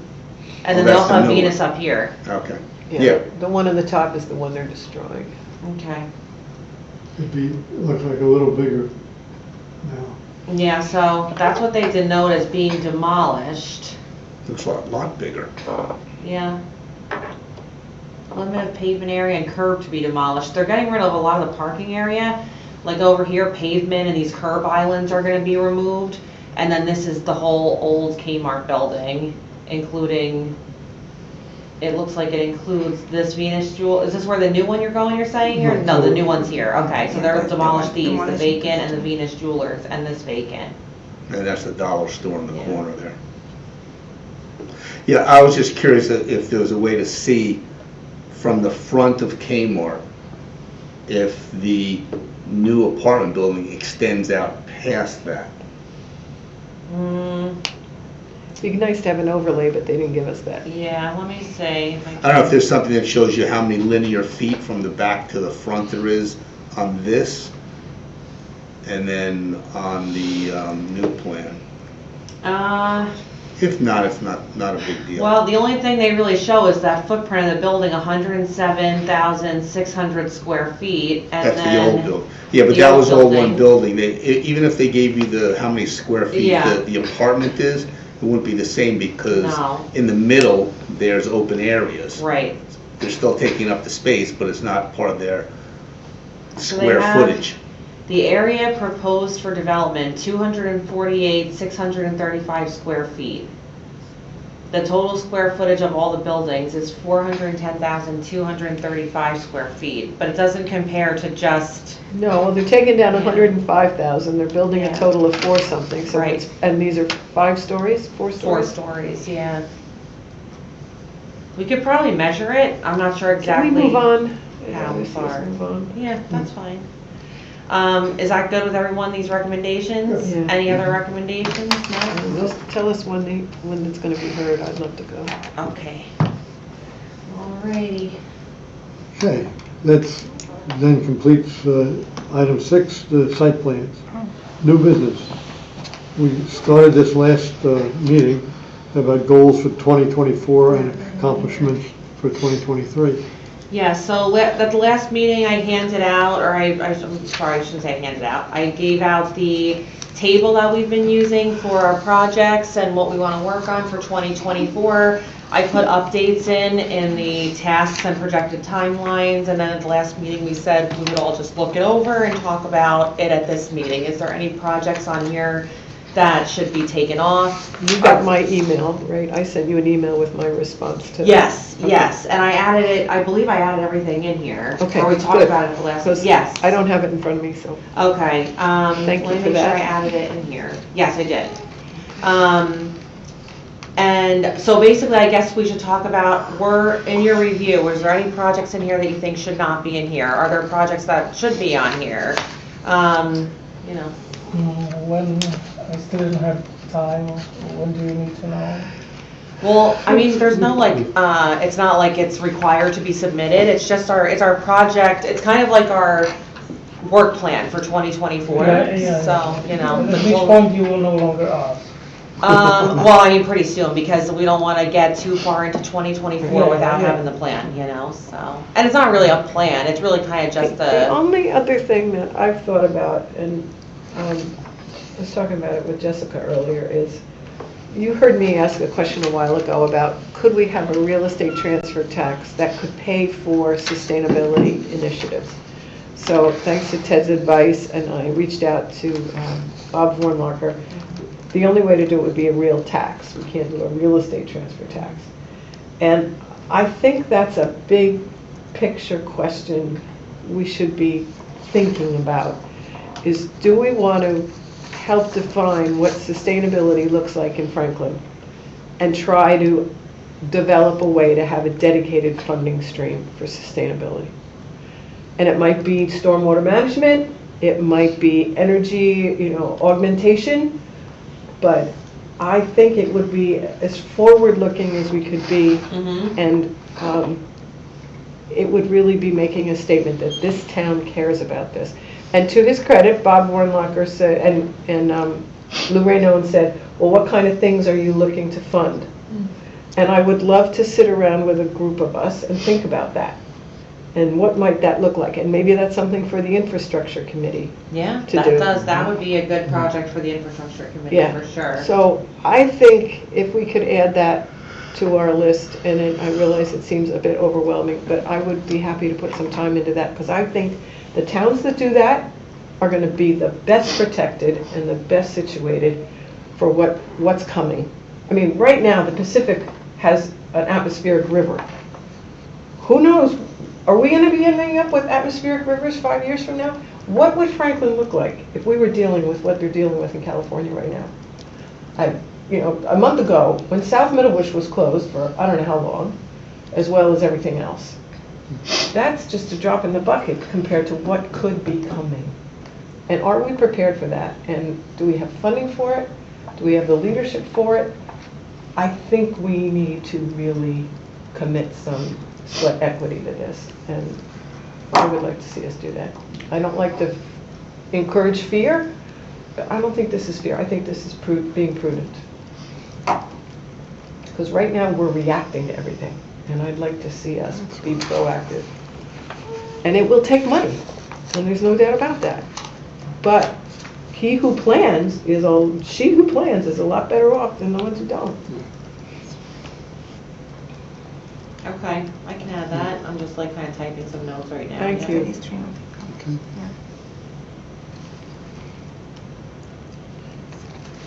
And Oh, then they'll that's the have new Venus one. up here. Okay, yeah. The one on the top is the one they're destroying. Okay. It'd be, looks like a little bigger now. Yeah, so that's what they denote as being demolished. Looks a lot bigger. Yeah. Limited pavement area and curb to be demolished. They're getting rid of a lot of the parking area. Like over here, pavement and these curb islands are gonna be removed. And then this is the whole old Kmart building, including, it looks like it includes this Venus Jewel. Is this where the new one you're going, you're saying here? No, the new one's here. Okay, so they're demolished these, the vacant and the Venus Jewelers and this vacant. And that's the dollar store in the Yeah. corner there. Yeah, I was just curious if there was a way to see from the front of Kmart if the new apartment building extends out past that. It'd be nice to have an overlay, but they didn't give us that. Yeah, let me see. If I don't know if there's something that shows you how many linear feet from the back to the front there is on this, and then on the new plan. If not, it's not a big deal. Well, the only thing they really show is that footprint of the building, 107,600 square feet, and That's then. the old building. Yeah, but the that old was all building. one building. Even if they gave you how many square feet Yeah. the apartment is, it wouldn't be the same because No. in the middle, there's open areas. Right. They're still taking up the space, but it's not part of their So they square have- footage. The area proposed for development, 248,635 square feet. The total square footage of all the buildings is 410,235 square feet, but it doesn't compare to just, No, well, they're taking down 105,000, they're building Yeah. a total of 4 something, so Right. it's, and these are 5 stories, 4 4 stories? stories, yeah. We could probably measure it, I'm not sure Can exactly. we move on? how let's just far. move on. Yeah, that's fine. Is that good with everyone, these recommendations? Yeah. Any other recommendations? No? Just tell us when it's gonna be heard, I'd love to go. Okay. Alrighty. Okay, that then completes item 6, the site plans. New business. We started this last meeting about goals for 2024 and accomplishments for 2023. Yeah, so at the last meeting I handed out, or I'm sorry, I shouldn't say I handed out. I gave out the table that we've been using for our projects and what we want to work on for 2024. I put updates in the tasks and projected timelines, and then at the last meeting we said we would all just look it over and talk about it at this meeting. Is there any projects on here that should be taken off? You got my email, right? I sent you an email with my response to. Yes, Okay. yes, and I added it, I believe I added everything in here. Okay, Or we talked good. about it at the last, Because yes. I don't have it in front of me, so. Okay, Thank you let me for make sure that. I added it in here. Yes, I did. And so basically, I guess we should talk about, in your review, was there any projects in here that you think should not be in here? Are there projects that should be on here? You know, When, I still didn't have time, when do you need to know? well, I mean, there's no like, it's not like it's required to be submitted. It's just it's our project. It's kind of like our work plan for 2024. Yeah. So, you know. At which point you will no longer ask. Well, I mean, pretty soon, because we don't want to get too far into 2024 Yeah, without yeah. having the plan, you know, so. And it's not really a plan, it's really kind of just The a, only other thing that I've thought about, and I was talking about it with Jessica earlier, is you heard me ask a question a while ago about could we have a real estate transfer tax that could pay for sustainability initiatives? So thanks to Ted's advice, and I reached out to Bob Warnlocker, the only way to do it would be a real tax. We can't do a real estate transfer tax. And I think that's a big picture question we should be thinking about, is do we want to help define what sustainability looks like in Franklin and try to develop a way to have a dedicated funding stream for sustainability? And it might be stormwater management, it might be energy, augmentation, but I think it would be as forward-looking as we could be, and it would really be making a statement that this town cares about this. And to his credit, Bob Warnlocker said, and Lou Raynone said, well, what kind of things are you looking to fund? And I would love to sit around with a group of us and think about that. And what might that look like? And maybe that's something for the infrastructure committee. yeah, to do. that would be a good project for the infrastructure committee, Yeah. for sure. So I think if we could add that to our list, and I realize it seems a bit overwhelming, but I would be happy to put some time into that, because I think the towns that do that are going to be the best protected and the best situated for what's coming. I mean, right now, the Pacific has an atmospheric river. Who knows? Are we going to be ending up with atmospheric rivers 5 years from now? What would Franklin look like if we were dealing with what they're dealing with in California right now? A month ago, when South Middlebush was closed for I don't know how long, as well as everything else, that's just a drop in the bucket compared to what could be coming. And are we prepared for that? And do we have funding for it? Do we have the leadership for it? I think we need to really commit some sweat equity to this, and I would like to see us do that. I don't like to encourage fear, but I don't think this is fear. I think this is being prudent. Because right now we're reacting to everything, and I'd like to see us be proactive. And it will take money, and there's no doubt about that. But she who plans is a lot better off than the ones who don't. Okay, I can add that. I'm just like kind of typing some notes right now. Thank yeah. you. Okay.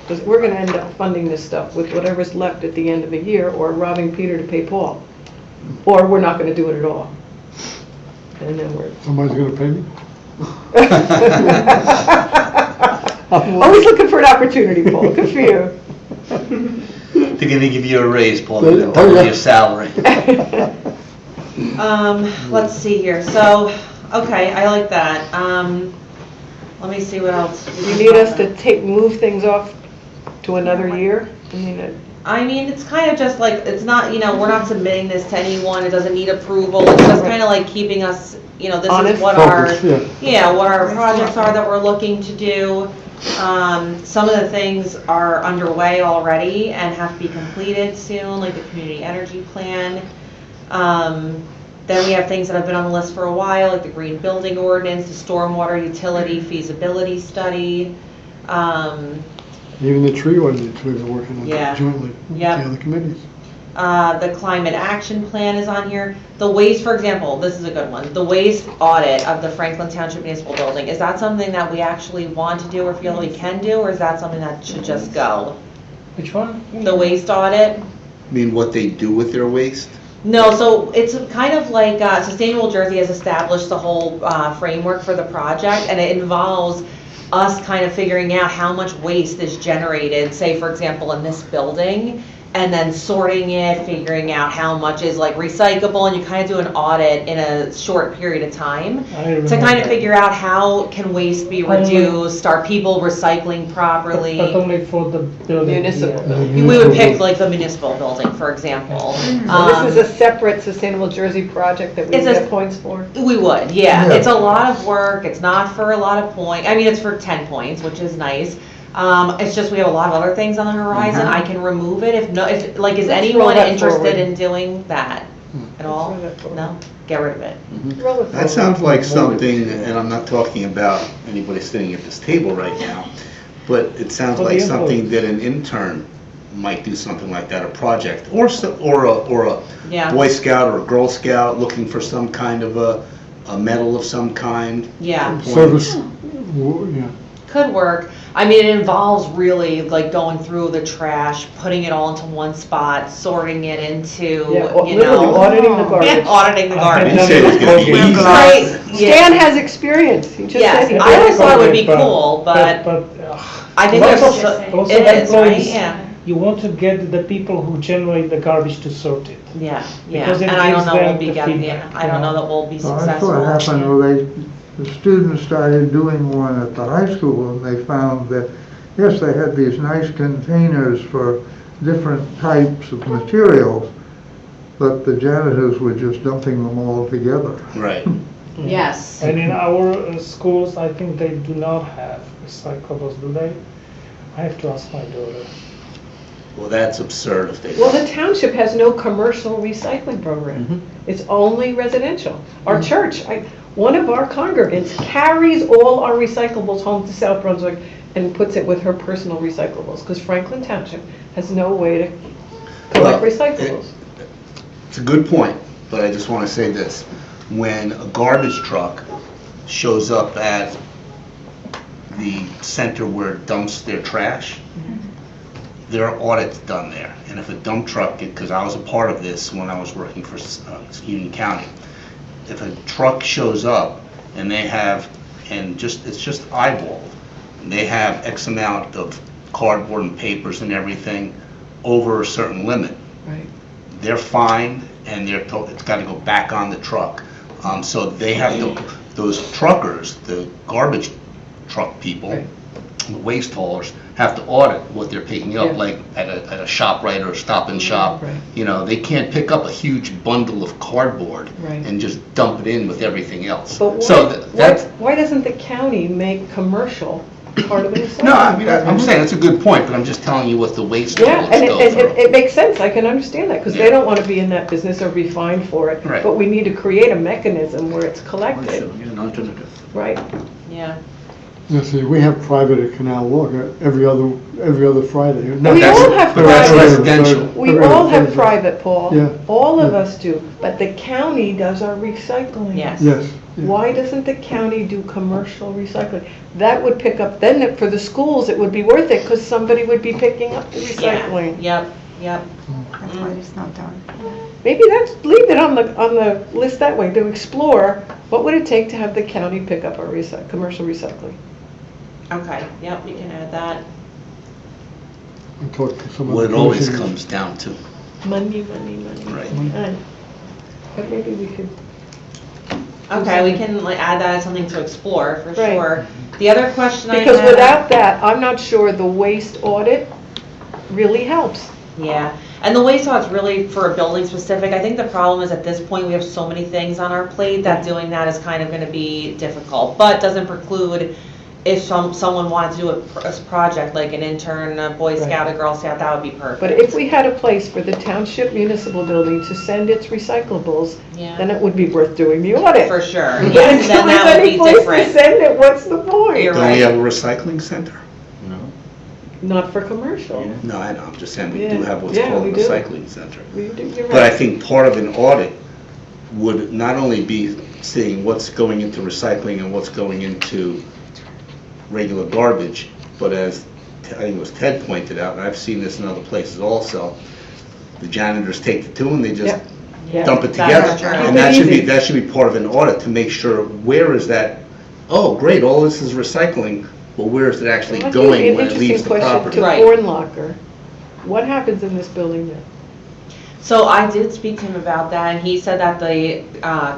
Because we're going to end up funding this stuff with whatever's left at the end of the year, or robbing Peter to pay Paul. Or we're not going to do it at all. And then we're... Somebody's going to pay me? Always looking for an opportunity, Paul. Good for you. They're gonna give you a raise, Paul, they're gonna double your salary. Let's see here. So, okay, I like that. let me see what else. You need us to move things off to another year? I mean, it's kind of just like, it's not, we're not submitting this to anyone, it doesn't need approval, it's just kind of like keeping us, this Honest. is what Focus, what our projects are that we're looking to do. Some of the things are underway already and have to be completed soon, like the community energy plan. Then we have things that have been on the list for a while, like the green building ordinance, the stormwater utility feasibility study. Even the tree ordinance we've been working on Yeah. jointly with the Yep. other committees. The climate action plan is on here. The waste, for example, this is a good one. The waste audit of the Franklin Township Municipal Building, is that something that we actually want to do or feel we can do, or is that something that should just go? Which one? The waste audit? I mean, what they do with their waste? No, so it's kind of like Sustainable Jersey has established the whole framework for the project, and it involves us kind of figuring out how much waste is generated, say for example in this building, and then sorting it, figuring out how much is like recyclable, and you kind of do an audit in a short period of time to kind of figure out how can waste be reduced, are people recycling properly. But only for the building. Municipal here. building. We would pick like the municipal building, for example. So this is a separate Sustainable Jersey project that we It's a- get points for? We would, yeah. Yeah. It's a lot of work. It's not for a lot of points. I mean, it's for 10 points, which is nice. It's just we have a lot of other things on the horizon. I can remove it if Let's is roll anyone that interested forward. in doing that at all? roll that forward. No? Get rid of it. Roll it That forward. sounds like something, and I'm not talking about anybody sitting at this table right now, but it sounds For the like something employees. that an intern might do something like that, a project, or a Yeah. Boy Scout or a Girl Scout looking for some kind of a medal of some kind. Yeah. for points. Service, yeah. Could work. I mean, it involves really like going through the trash, putting it all into one spot, sorting it into, Yeah, you literally know. auditing the garbage. Yeah, auditing the I You garbage. said it's gonna be easy. Right, yeah. Stan has experience, he just said Yes, he I always did. thought it would be cool, but I think lots there's, of- lots it of is, right? employees, Yeah. You want to get the people who generate the garbage to sort it. Yeah, yeah, Because it and I don't gives know we'll them be the getting, feedback, yeah, I don't know that we'll be Well, that's successful. what happened, well, the students started doing one at the high school, and they found that, yes, they had these nice containers for different types of materials, but the janitors were just dumping them all together. Right. Yes. And in our schools, I think they do not have recyclables, do they? I have to ask my daughter. Well, that's absurd if they Well, don't. the township has no commercial recycling program. It's only residential. Our church, one of our congregants carries all our recyclables home to South Brunswick and puts it with her personal recyclables, because Franklin Township has no way to collect Well, recyclables. It's a good point, but I just want to say this. When a garbage truck shows up at the center where it dumps their trash, there are audits done there. And if a dump truck, because I was a part of this when I was working for Union County, if a truck shows up and they have, it's just eyeballed, and they have X amount of cardboard and papers and everything over a certain limit, Right. they're fined and they're told it's got to go back on the truck. So they have those truckers, the garbage truck people, Right. the waste haulers, have to audit what they're picking up, Yeah. like at a ShopRite or a Stop and Shop. Right. You know, they can't pick up a huge bundle of cardboard Right. and just dump it in with everything else. But So that's, why doesn't the county make commercial part of the recycling? no, I mean, I'm saying it's a good point, but I'm just telling you what the waste Yeah, haulers and go it through. makes sense, I can understand that, because Yeah. they don't want to be in that business or be fined for it. Right. But we need to create a mechanism where it's Oh, collected, sure, need an alternative. right? Yeah. Yeah, see, we have private at Canal Walk every other Friday. We That's- all have but that's private. residential. We all have private, Paul. Yeah. All of us do, but the county does our recycling. Yes. Yes. yeah. Why doesn't the county do commercial recycling? That would pick up, then for the schools, it would be worth it, because somebody would be picking up the Yeah. recycling. Yep, yep. That's why it's not done. Maybe leave it on the list that way, to explore, what would it take to have the county pick up our commercial recycling? Okay, yep, you can add that. And talk to some of What the it always commissioners. comes down to. Money. Right. But maybe we could, Okay, we can like add that as something to explore for Right. sure. The other question I had. Because without that, I'm not sure the waste audit really helps. Yeah, and the waste audit's really for a building specific. I think the problem is at this point, we have so many things on our plate that doing that is kind of gonna be difficult. But doesn't preclude if someone wanted to do a project, like an intern, a Boy Scout, a Girl Scout, that would be perfect. But if we had a place for the township municipal building to send its recyclables, Yeah. then it would be worth doing the audit. For sure, But yes, until then there's that would any be place to different. send it, what's the point? You're Don't we right. have a recycling center? Not for commercial. No, I know, I'm just saying, we Yeah. do have what's Yeah, called a we do. recycling center. We do, you're But I right. think part of an audit would not only be seeing what's going into recycling and what's going into regular garbage, but as I think it was Ted pointed out, and I've seen this in other places also, the janitors take the two and they just Yep. Yeah. dump it That's together. true. And that should be, Easy. that should be part of an audit to make sure, where is that, oh, great, all this is recycling, but where is it actually Well, I think going when it leaves the An property? interesting Right. question to Hornlocker. What happens in this building now? So I did speak to him about that, and he said that the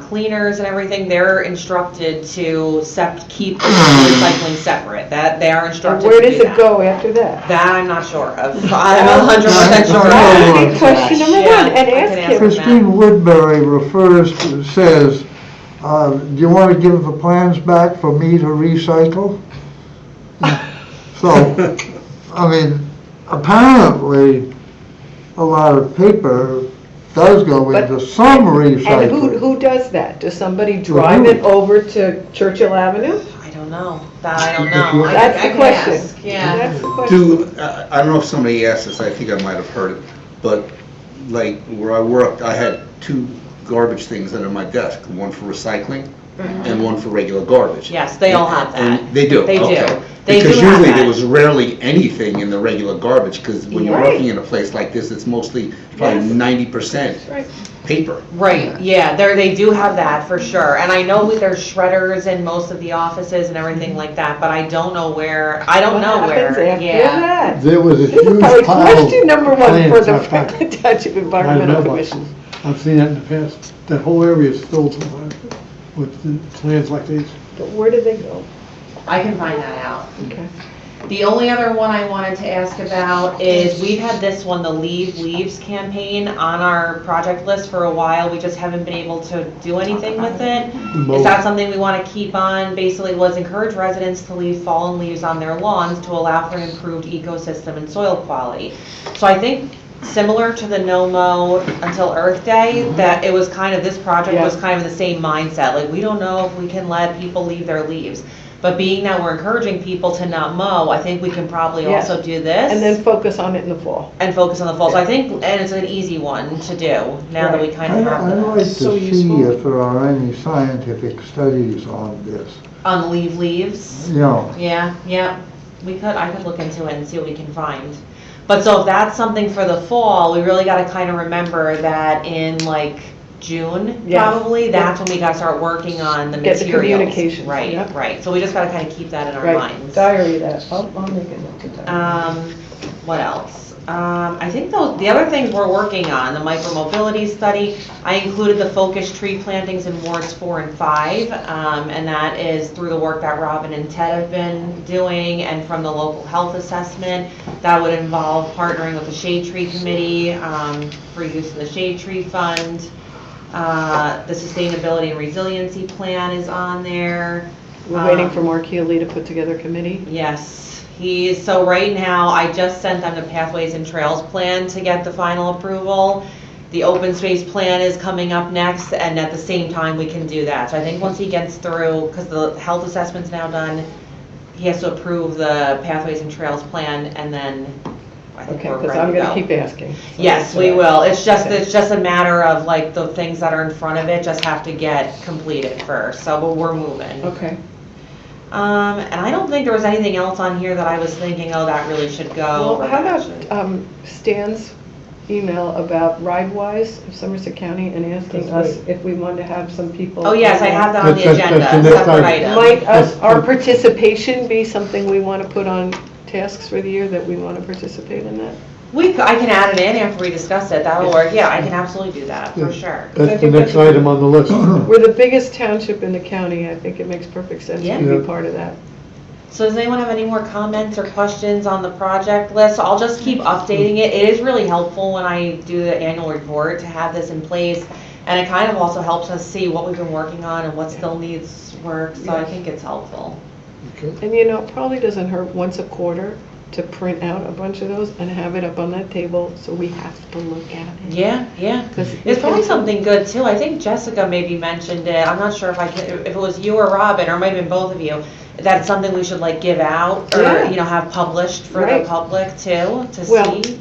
cleaners and everything, they're instructed to keep the recycling separate, that they are And instructed where to does do it that. go after that? That I'm not sure of. I'm 100% sure of That that. would be question number Yeah, one, and I can ask ask him. him. Christine Woodbury says, do you want to give the plans back for me to recycle? So, I mean, apparently, a lot of paper does go But- into some And recycling. who does that? Does somebody drive it over to Churchill Avenue? I don't know. That I don't know. That's I the can question. ask, yeah. That's the question. I don't know if somebody asked this, I think I might have heard it, but like where I worked, I had two garbage things under my desk, one for recycling and one for regular garbage. Yes, they all have that. And they do? They do. Okay. They do Because have usually that. there was rarely anything in the regular garbage, because when you're Right. working in a place like this, it's mostly probably Yes. 90% Right. paper. Right, yeah, they do have that for sure. And I know there's shredders in most of the offices and everything like that, but I don't know where, What happens after that? There was a This is huge probably pile of question number one for plans the out back. Franklin Township I Environmental know, Commission. I've seen that in the past. That whole area is filled with plans like these. But where do they go? I can find that out. Okay. The only other one I wanted to ask about is, we've had this one, the Leave Leaves campaign, on our project list for a while. We just haven't been able to do anything with it. Is that something we want to keep on? Basically was encourage residents to leave fallen leaves on their lawns to allow for an improved ecosystem and soil quality. So I think similar to the No Mow Until Earth Day, that it was kind of, this project was Yeah. kind of the same mindset. Like, we don't know if we can let people leave their leaves. But being that we're encouraging people to not mow, I think we can probably Yeah. also do this. And then focus on it in the fall. And focus on the fall. So I think, and it's an easy one to do, now that we kind of have I'd like the, to So see useful. if there are any scientific studies on this. on leave leaves. You know, Yeah, I could look into it and see what we can find. But so if that's something for the fall, we really gotta kind of remember that in like June, Yes. probably, that's when we gotta start working on the Get the materials. communications, Right, yep. right. So we just gotta kind of keep that in our Right, minds. diary that. I'll make a note of that. What else? I think the other things we're working on, the micromobility study, I included the focus tree plantings in wards 4 and 5, and that is through the work that Robin and Ted have been doing, and from the local health assessment. That would involve partnering with the Shade Tree Committee for use in the Shade Tree Fund. The Sustainability and Resiliency Plan is on there. We're waiting for Mark Healy to put together a committee. Yes, so right now, I just sent them the Pathways and Trails Plan to get the final approval. The open space plan is coming up next, and at the same time, we can do that. So I think once he gets through, because the health assessment's now done, he has to approve the Pathways and Trails Plan, and then I think Okay, we're because ready I'm to gonna go. keep asking. Yes, we will. It's just Okay. a matter of like the things that are in front of it just have to get completed first, so but we're moving. Okay. And I don't think there was anything else on here that I was thinking, oh, that really should go. Well, or how that about should- Stan's email about RideWise of Somerset County and asking us if we want to have some people. Oh, yes, I have that on the That's agenda, the next separate item. item. Might our participation be something we want to put on tasks for the year, that we want to participate in that? I can add it in after we discuss it, that'll work, yeah, I can absolutely do that, for sure. That's the next item on the list. We're the biggest township in the county, I think it makes perfect sense Yeah. to be Yeah. part of that. So does anyone have any more comments or questions on the project list? I'll just keep updating it. It is really helpful when I do the annual report to have this in place. And it kind of also helps us see what we've been working on and what still needs work, so I think it's helpful. Okay. And you know, it probably doesn't hurt once a quarter to print out a bunch of those and have it up on that table, so we have to look at it. Yeah, yeah. 'Cause It's probably something good too. I think Jessica maybe mentioned it. I'm not sure if it was you or Robin, or it might have been both of you. That's something we should like give out or, Yeah. you know, have published for the Right. public too, to Well- see.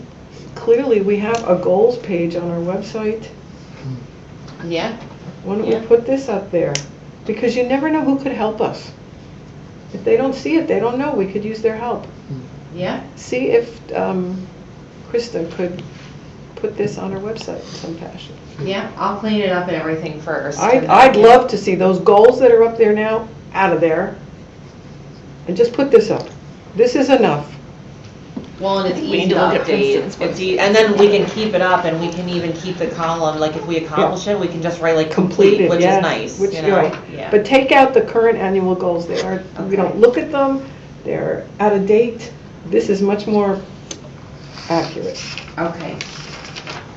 Clearly, we have a goals page on our website. Yeah, Why don't Yeah. we put this up there? Because you never know who could help us. If they don't see it, they don't know. We could use their help. yeah. See if Krista could put this on her website in some fashion. Yeah, I'll clean it up and everything first. I'd love to see those goals that are up there now, out of there, and just put this up. This is enough. Well, and it's We need easy to to look at update. Princeton's And then we can keep it up and we can even keep the column, like if we accomplish it, we can just write like complete, which yes, is nice, which- you know? right. Yeah. But take out the current annual goals. They are, we don't Okay. look at them, they're out of date. This is much more accurate. Okay.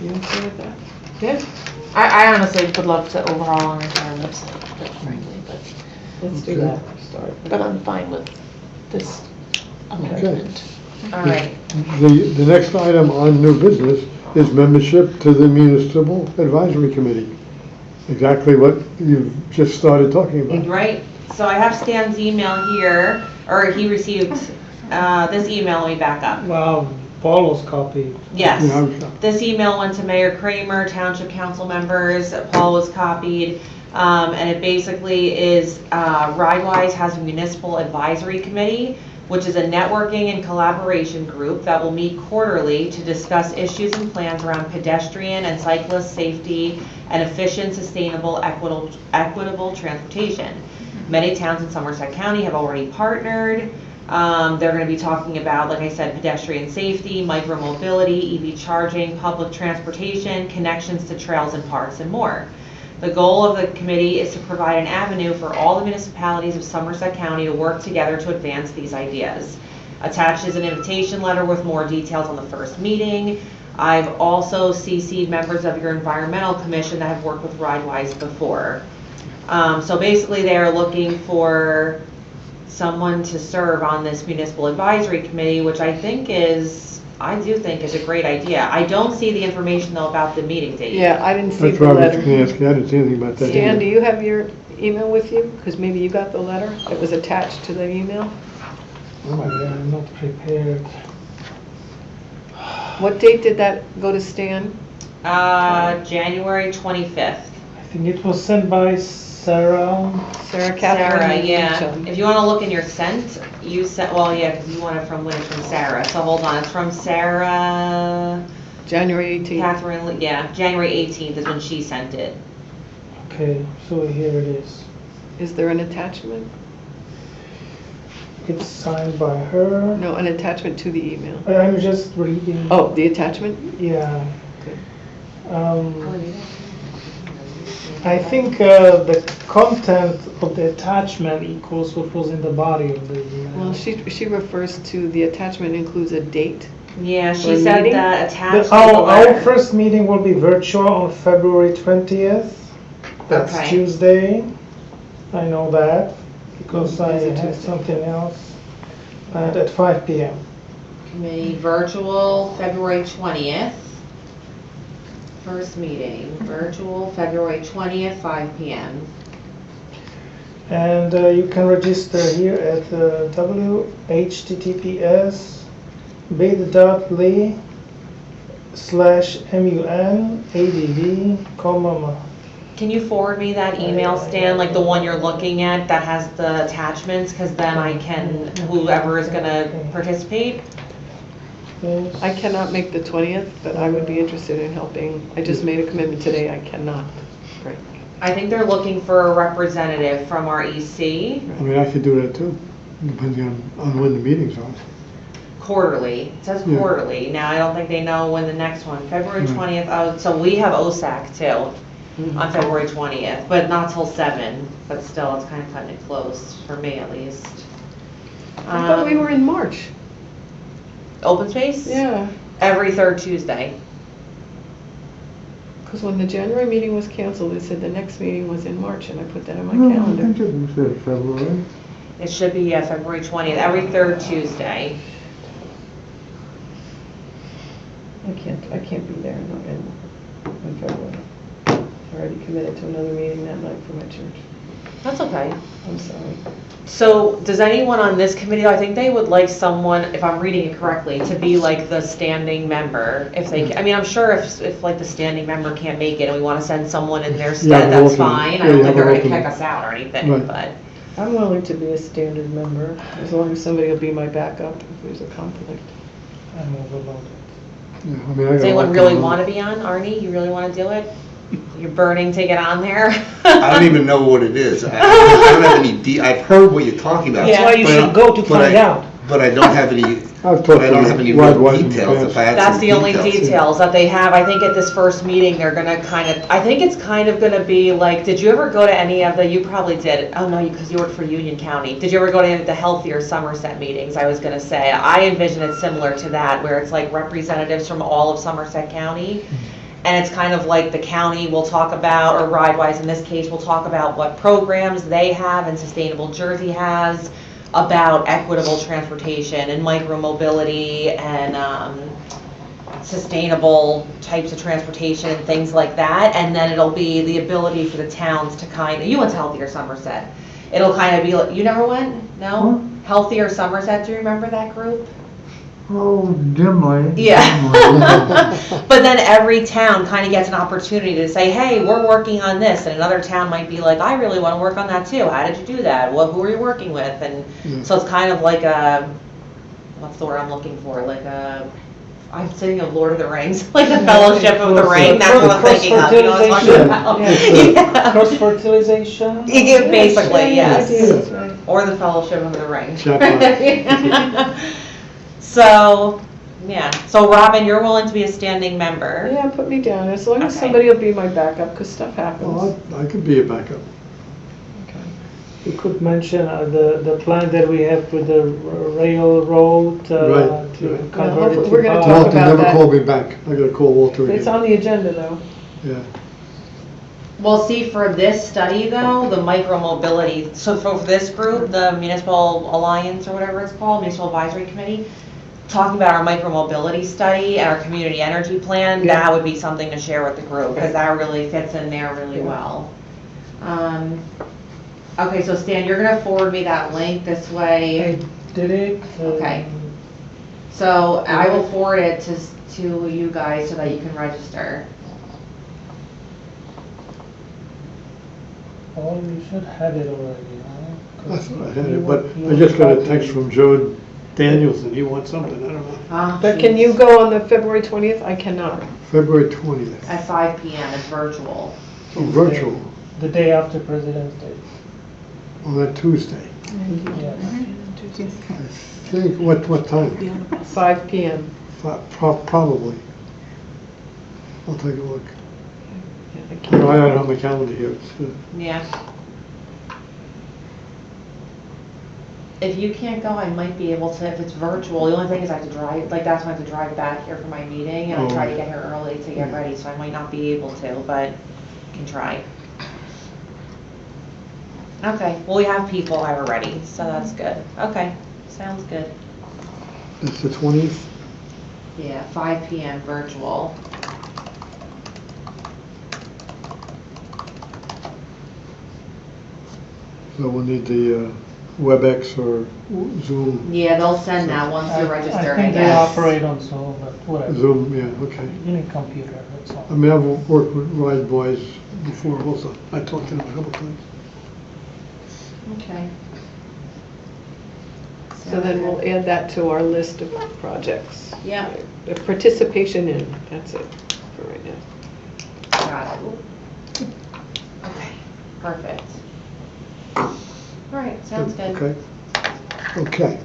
You okay with that? Yeah, I honestly would love to overhaul our entire website, quite frankly, let's do Okay. that. Start. but I'm fine with this amendment. All right. The next item on new business is membership to the Municipal Advisory Committee. Exactly what you've just started talking about. Right. So I have Stan's email here, or he received this email. Let me back up. Well, Paul was copied. Yes. Yeah, I was- This email went to Mayor Kramer, Township Council members, Paul was copied, and it basically is, RideWise has a municipal advisory committee, which is a networking and collaboration group that will meet quarterly to discuss issues and plans around pedestrian and cyclist safety and efficient, sustainable, equitable transportation. Many towns in Somerset County have already partnered. They're going to be talking about, like I said, pedestrian safety, micromobility, EV charging, public transportation, connections to trails and parks, and more. The goal of the committee is to provide an avenue for all the municipalities of Somerset County to work together to advance these ideas. Attached is an invitation letter with more details on the first meeting. I've also CC'd members of your environmental commission that have worked with RideWise before. So basically they are looking for someone to serve on this municipal advisory committee, which I do think is a great idea. I don't see the information though about the meeting date. Yeah, I didn't see That's the what I was letter. going to ask you. I didn't see anything about that. Stan, either. do you have your email with you? Because maybe you got the letter that was attached to the email. Oh, I'm not prepared. What date did that go to Stan? January 25th. I think it was sent by Sarah. Sarah Catherine? Sarah, yeah. Mitchell. If you want to look in your sent, you sent, well, yeah, because you want it from when it's from Sarah. So hold on, it's from Sarah, January 18th. Catherine, yeah, January 18th is when she sent it. Okay, so here it is. Is there an attachment? It's signed by her. No, an attachment to the email. I'm just reading. Oh, the attachment? Yeah. Okay. I think the content of the attachment equals what was in the body of the email. Well, she refers to the attachment includes a date. Yeah, For she a said meeting? that attached to the Our letter. first meeting will be virtual on February 20th. That's Okay. Tuesday. I know that because I Is it had Tuesday? something else. And at 5 p.m. Committee virtual February 20th. First meeting, virtual February 20th, 5 p.m. And you can register here at bit.ly/mun-adv, Can you forward me that email, Stan, like the one you're looking at that has the attachments? Because then I can, whoever is going to participate. I cannot make the 20th, but I would be interested in helping. I just made a commitment today, I cannot. Right. I think they're looking for a representative from our EC. I mean, I could do that too, depending on when the meetings are. quarterly, it says Yeah. quarterly. Now, I don't think they know when the next one, February 20th, oh, so we have OSAC too, on February 20th, but not till 7, but still, it's kind of cutting it close, for me at least. I thought we were in March. Open space? Yeah, Every third Tuesday. because when the January meeting was canceled, they said the next meeting was in March, and I put that in my No, I calendar. think it was February. It should be, yeah, February 20th, every third Tuesday. I can't be there in February. I already committed to another meeting that night for my church. That's okay. I'm sorry. So, does anyone on this committee, I think they would like someone, if I'm reading it correctly, to be like the standing member, if they, I mean, I'm sure if like the standing member can't make it and we want to send someone in their stead, the that's alternate. fine. Yeah, I don't you think have they're an gonna kick alternate. us out or anything, Right. but, I'm willing to be a standard member, as long as somebody will be my backup if there's a conflict. I'm overloaded. Yeah, I mean, I got does a anyone lot really going on. want to be on, Arnie? You really want to do it? You're burning to get on there? I don't even know what it is. I don't have any, I've heard what you're talking about. Yeah. That's why you but I should don't- go to but find I- out. But I don't have any, I've talked but I don't to have any Rod real Weiss in the details. past. If I had That's some the only details. details that they have. I think at this first meeting, they're gonna kind of, I think it's kind of gonna be like, did you ever go to any of the, you probably did, oh no, because you worked for Union County. Did you ever go to any of the Healthier Somerset meetings? I was gonna say, I envision it similar to that, where it's like representatives from all of Somerset County. And it's kind of like the county will talk about, or RideWise in this case, will talk about what programs they have and Sustainable Jersey has about equitable transportation and micromobility and sustainable types of transportation and things like that. And then it'll be the ability for the towns to kind of, you went to Healthier Somerset. It'll kind of be like, you never went? No? Healthier Somerset, do you remember that group? Oh, dimly. Yeah. Dimly. But then every town kind of gets an opportunity to say, hey, we're working on this. And another town might be like, I really want to work on that too. How did you do that? Well, who are you working with? And so it's kind of like a, what's the word I'm looking for? Like a, I'm thinking of Lord of the Rings, like the Fellowship of the Ring. That's what I'm thinking of. You know what I'm talking about? Yeah. Cross-fertilization? Basically, yes. That's right. Or the Fellowship of the Ring. Chaplain. So, yeah. So Robin, you're willing to be a standing member. Yeah, put me down, as long as Okay. somebody will be my backup, because stuff happens. Well, I could be a backup. You could mention the plan that we have with the railroad Right, to right. convert hopefully it we're to gonna bus. talk Walter about never that. called me back. I gotta call Walter It's again. on the agenda, though. Yeah. Well, see, for this study though, the micromobility, so for this group, the Municipal Alliance or whatever it's called, Municipal Advisory Committee, talking about our micromobility study and our community energy plan, Yeah. that would be something to share with the group, because that really fits in there really Yeah. well. Okay, so Stan, you're gonna forward me that link this way. I did it. Okay. So I will forward it to you guys so that you can register. Oh, you should have it already, huh? I thought I had it, but I just got a text from Joe Danielson. He wants something, I don't know. But can you go on the February 20th? I cannot. February 20th. At 5 p.m. It's virtual. Oh, virtual. The day after President's Day. On that Tuesday. Yes. I think, what time? 5 p.m. Probably. I'll take a look. I I can't. don't have my calendar here. It's, Yeah. If you can't go, I might be able to, if it's virtual. The only thing is I have to drive, like that's when I have to drive back here for my meeting, and I try to get here early to get ready, so I might not be able to, but can try. Okay, well, we have people that are ready, so that's good. Okay, sounds good. It's the 20th? Yeah, 5 p.m. virtual. So we'll need the WebEx or Zoom. Yeah, they'll send that once you're registered, I I think they guess. operate on Zoom, but whatever. Zoom, yeah, okay. You need computer, that's all. I mean, I've worked with Ride Boys before also. I talked to them a couple times. Okay. So then we'll add that to our list of projects. Yeah. The participation in, that's it for right now. Got it. Okay, perfect. All right, sounds good. Okay. Okay.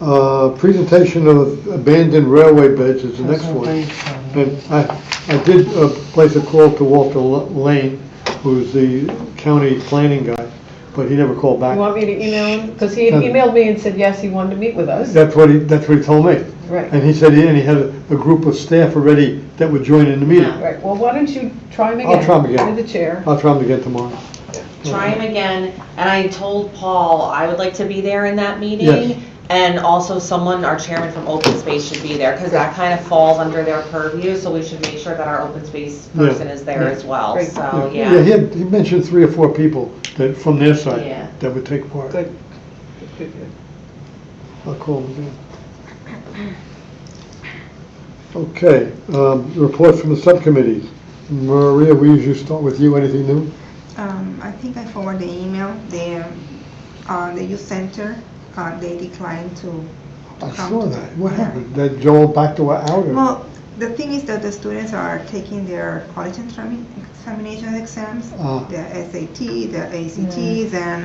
Presentation of abandoned railway beds is the next one. And I did place a call to Walter Lane, who's the county planning guy, but he never called back. You want me to email him? Because he had emailed me and said, yes, he wanted to meet with us. That's what he told me. Right. And he said he had a group of staff already that would join in the meeting. Right, well, why don't you try him again? I'll try him again. With the chair. I'll try him again tomorrow. Try him again, and I told Paul I would like to be there in that meeting. Yes. And also someone, our chairman from Open Space should be there, because that kind of falls under their purview, so we should make sure that our Open Space person is there as well, Great. so, Yeah, he mentioned 3 or 4 people that, from their side, Yeah. that would take part. Good. Good. I'll call him again. Okay, reports from the subcommittees. Maria, we usually start with you. Anything new? I think I forwarded the email. The youth center, they declined to I come saw to- that. What Yeah. happened? That Joel backed out? Or? Well, the thing is that the students are taking their college examination exams, Ah. the SAT, the ACTs, and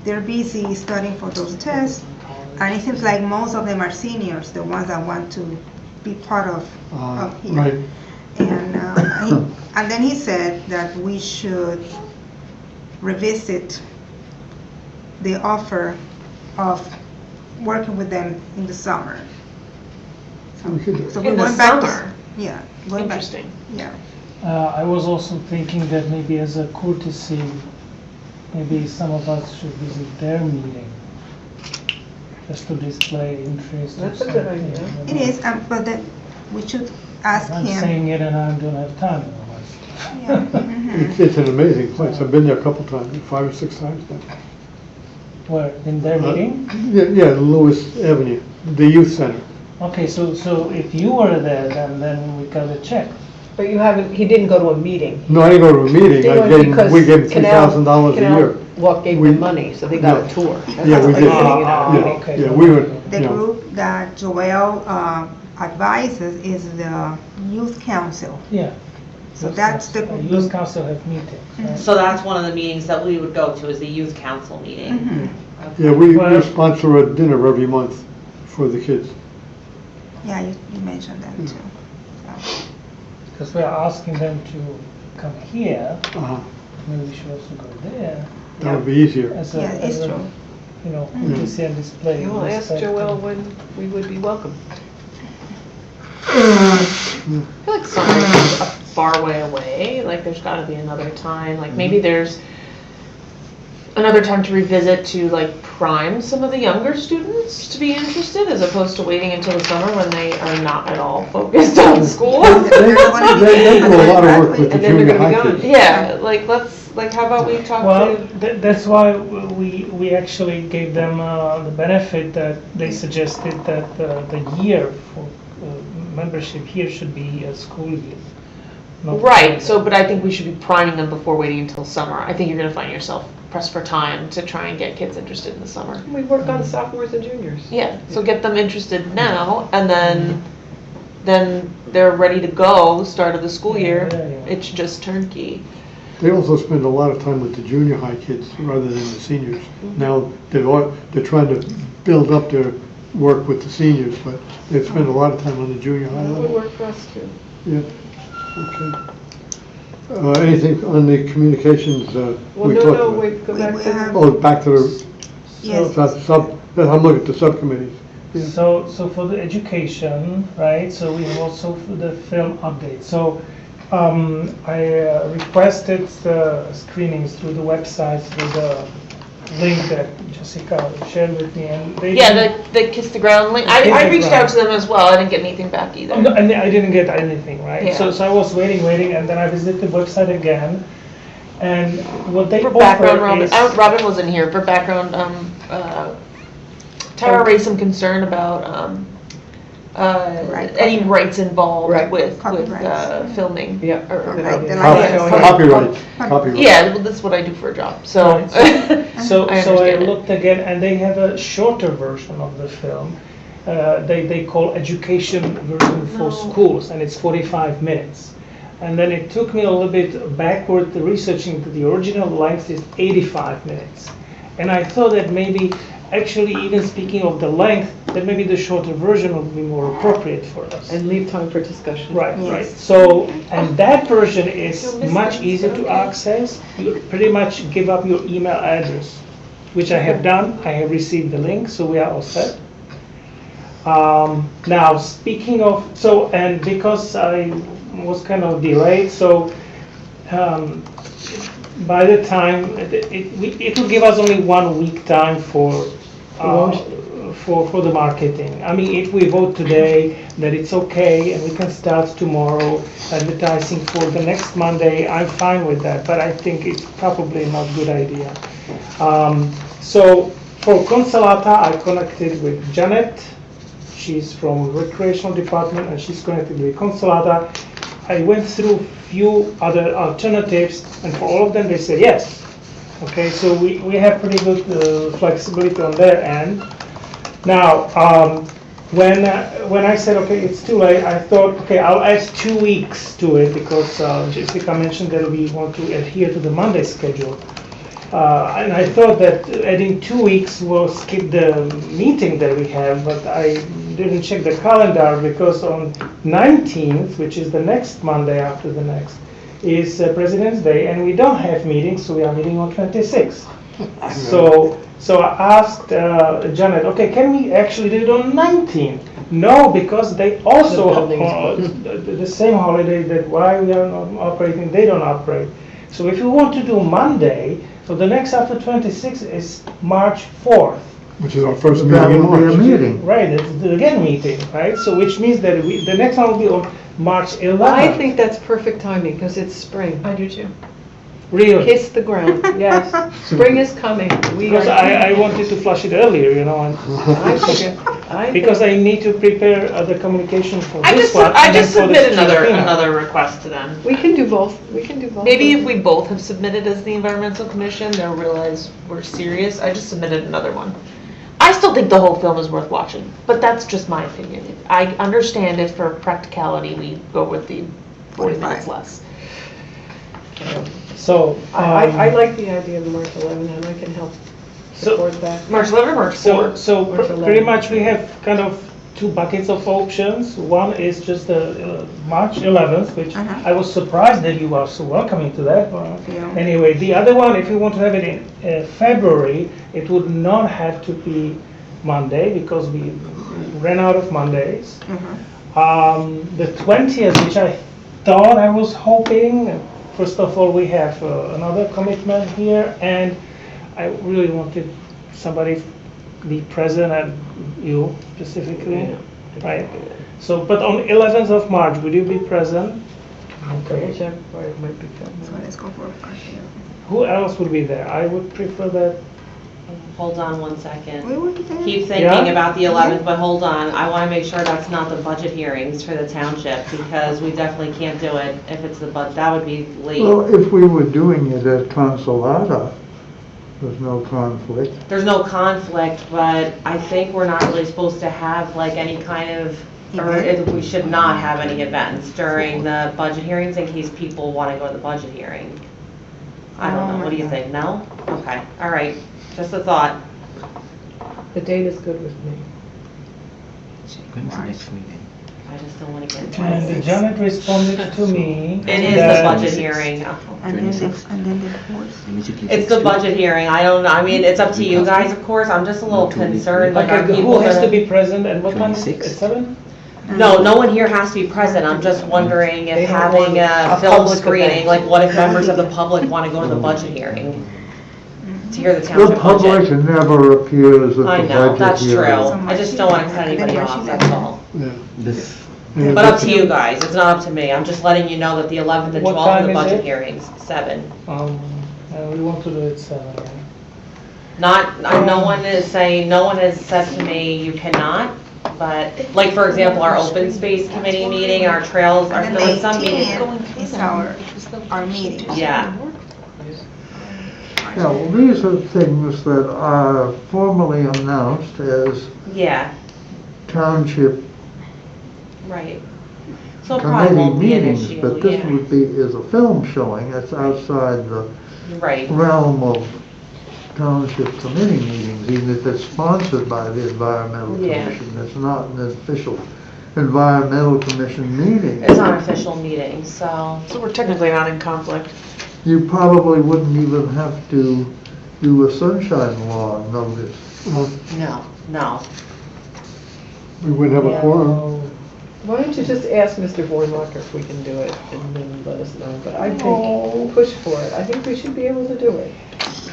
they're busy studying for those tests. And it seems like most of them are seniors, the ones that want to be part of here. Right. And then he said that we should revisit the offer of working with them in the summer. We could do it. So In we're the going back to- summer? Yeah. going back- Interesting. Yeah. I was also thinking that maybe as a courtesy, maybe some of us should visit their meeting, just to display interest. or That's a good something, idea. you know. It is, but then we should ask I'm him. saying it and I don't have time otherwise. Yeah, mhm. It's an amazing place. I've been there a couple times, 5 or 6 times now. Where, in their meeting? Yeah, Lewis Avenue, the youth center. Okay, so if you were there, then we gotta check. But you haven't, he didn't go to a meeting. No, I didn't go to a meeting. Because We gave him Canal- $3,000 a year. Walk gave We- them money, so they got No. a tour. That's Yeah, we like did. sitting in our meeting. Okay. Yeah, we would, The you know, group that Joel advises is the youth council. Yeah. So that's the Youth group. council have meetings, right? So that's one of the meetings that we would go to, is the youth council meeting. Mhm. yeah, we Well- sponsor a dinner every month for the kids. Yeah, you mentioned that too. So, Because we are asking them to come here, Uh-huh. maybe we should also go there. That would be easier. As a, Yeah, it's as a, true. you know, courtesy and display. You will ask respect Joel and- when we would be welcome. I feel like summer is a far way away, like there's gotta be another time, like maybe there's another time to revisit to like prime some of the younger students to be interested, as opposed to waiting until the summer when they are not at all focused on school. They do a lot of work with the And then they're junior gonna be high gone. kids. Yeah, like how about we talk Well, to, that's why we actually gave them the benefit that they suggested that the year for membership here should be a school year. not- right, so, but I think we should be priming them before waiting until summer. I think you're gonna find yourself pressed for time to try and get kids interested in the summer. We work on sophomores and juniors. Yeah, so get them interested now, and then they're ready to go, start of the school year. Yeah, yeah. It's just turnkey. They also spend a lot of time with the junior high kids rather than the seniors. Now, they're trying to build up their work with the seniors, but they spend a lot of time on the junior high That would level. work for us too. Yeah, okay. Anything on the communications Well, we talked no, about? wait, go back We to have- the, Oh, back to the Yes. I'm looking at the subcommittees. Yeah. So for the education, right, so we have also the film update. So I requested the screenings through the website, through the link that Jessica shared with me, and they... Yeah, the Kiss the Ground link. Kiss I the reached Ground. out to them as well. I didn't get anything back either. Oh, no, and I didn't get anything, right? Yeah. So I was waiting, and then I visited the website again, and what they For offer background, Robin, is... Robin wasn't here. For background, Tara raised some concern about Right. any rights involved Right. with Copyrights. filming. yeah. Or- Like the Yeah. license. Copyright. Yeah, well, that's what I do for a job. So Right. So I I understand it. looked again, and they have a shorter version of the film. They call education version for schools, and it's 45 minutes. And then it took me a little bit backward researching that the original length is 85 minutes. And I thought that maybe actually, even speaking of the length, then maybe the shorter version would be more appropriate for us. And leave time for discussion. Right, Yes. right. So, and that version is much easier to access. You pretty much give up your email address, which I have done. I have received the link, so we are all set. Now, speaking of, so, and because I was kind of delayed, so by the time, it will give us only 1 week time for the marketing. I mean, if we vote today that it's okay and we can start tomorrow advertising for the next Monday, I'm fine with that, but I think it's probably not a good idea. So for Consolata, I connected with Janet. She's from recreational department and she's connected with Consolata. I went through few other alternatives and for all of them they said yes. Okay, so we have pretty good flexibility on their end. Now, when I said, okay, it's too late, I thought, okay, I'll add 2 weeks to it because Jessica mentioned that we want to adhere to the Monday schedule. And I thought that adding 2 weeks will skip the meeting that we have, but I didn't check the calendar because on 19th, which is the next Monday after the next, is President's Day, and we don't have meetings, so we are meeting on 26th. So I asked Janet, okay, can we actually do it on 19th? No, because they also, the same holiday that why we are not operating, they don't operate. So if you want to do Monday, so the next after 26 is March 4th. Which is our first That meeting in will be a March. meeting. Right, it's the again meeting, right? So which means that the next one will be on March 11th. I think that's perfect timing, because it's spring. I do too. Really? Kiss the ground, yes. Spring is coming. We Because are. I wanted to flush it earlier, you know, and because I need to prepare the communication for this one. I and then just for the submit Filipino. another request to them. We can do both, we can do both. Maybe if we both have submitted as the environmental commission, they'll realize we're serious. I just submitted another one. I still think the whole film is worth watching, but that's just my opinion. I understand if for practicality we go with the 40 minutes less. So, I like the idea of March 11, and I can help support that. March 11 or March 4? so March pretty 11th. much we have kind of 2 buckets of options. One is just the March 11th, which I was surprised that you are so welcoming to that. Yeah. Anyway, the other one, if you want to have it in February, it would not have to be Monday because we ran out of Mondays. The 20th, which I thought I was hoping, first of all, we have another commitment here, and I really wanted somebody be present, and you specifically, right? So, but on 11th of March, would you be present? Double check, or it might be So February. let's go for 5 p.m. Who else would be there? I would prefer that. Hold on 1 second. We will be there. Keep thinking Yeah? about the 11th, but hold on. I want to make sure that's not the budget hearings for the township, because we definitely can't do it if it's the budget. That would be late. Well, if we were doing it at Consolata, there's no conflict. There's no conflict, but I think we're not really supposed to have like any kind of, or we should not have any events during the budget hearings in case people want to go to the budget hearing. I don't know. What do you think? No? Okay. All right. Just a thought. The date is good with me. When's the next meeting? I just don't want to get. And Janet responded to me. It is the that- budget hearing. And then the 4th. Immediately. It's the budget hearing. I don't know. I mean, it's up to you guys, of course. I'm just a little concerned, like, are Okay, people who has to gonna? be present and what time? At 26? 7? No, no one here has to be present. I'm just wondering They if don't having want a a film public screening, event. like what if members of the public want to go to the budget hearing? To hear the The township public budget? never appears at the I budget know, that's true. hearing. I just don't want to cut anybody off, that's all. This, But up to you guys. It's not up to me. I'm just letting you know that the 11th and What 12th are time the is budget it? hearings, 7. We want to do it 7. right? Not, no one is saying, no one has said to me you cannot, but, like, for example, our open space committee meeting, our trails, our, And there then was some meetings. 18th is our meeting. Yeah, Yeah, well, these are things that are formally announced as yeah, township right. So it probably committee won't be an meetings, issue, but this yeah, would be, is a film showing, it's outside the right. realm of township committee meetings, even if it's sponsored by the environmental Yeah. commission. It's not an official environmental commission meeting. It's not an official meeting, so. So we're technically not in conflict. You probably wouldn't even have to do a sunshine law notice. No. We wouldn't have a quorum. Why don't you just ask Mr. Vornlocker if we can do it, and then let us know, but I think, push for it, I think we should be able to do it.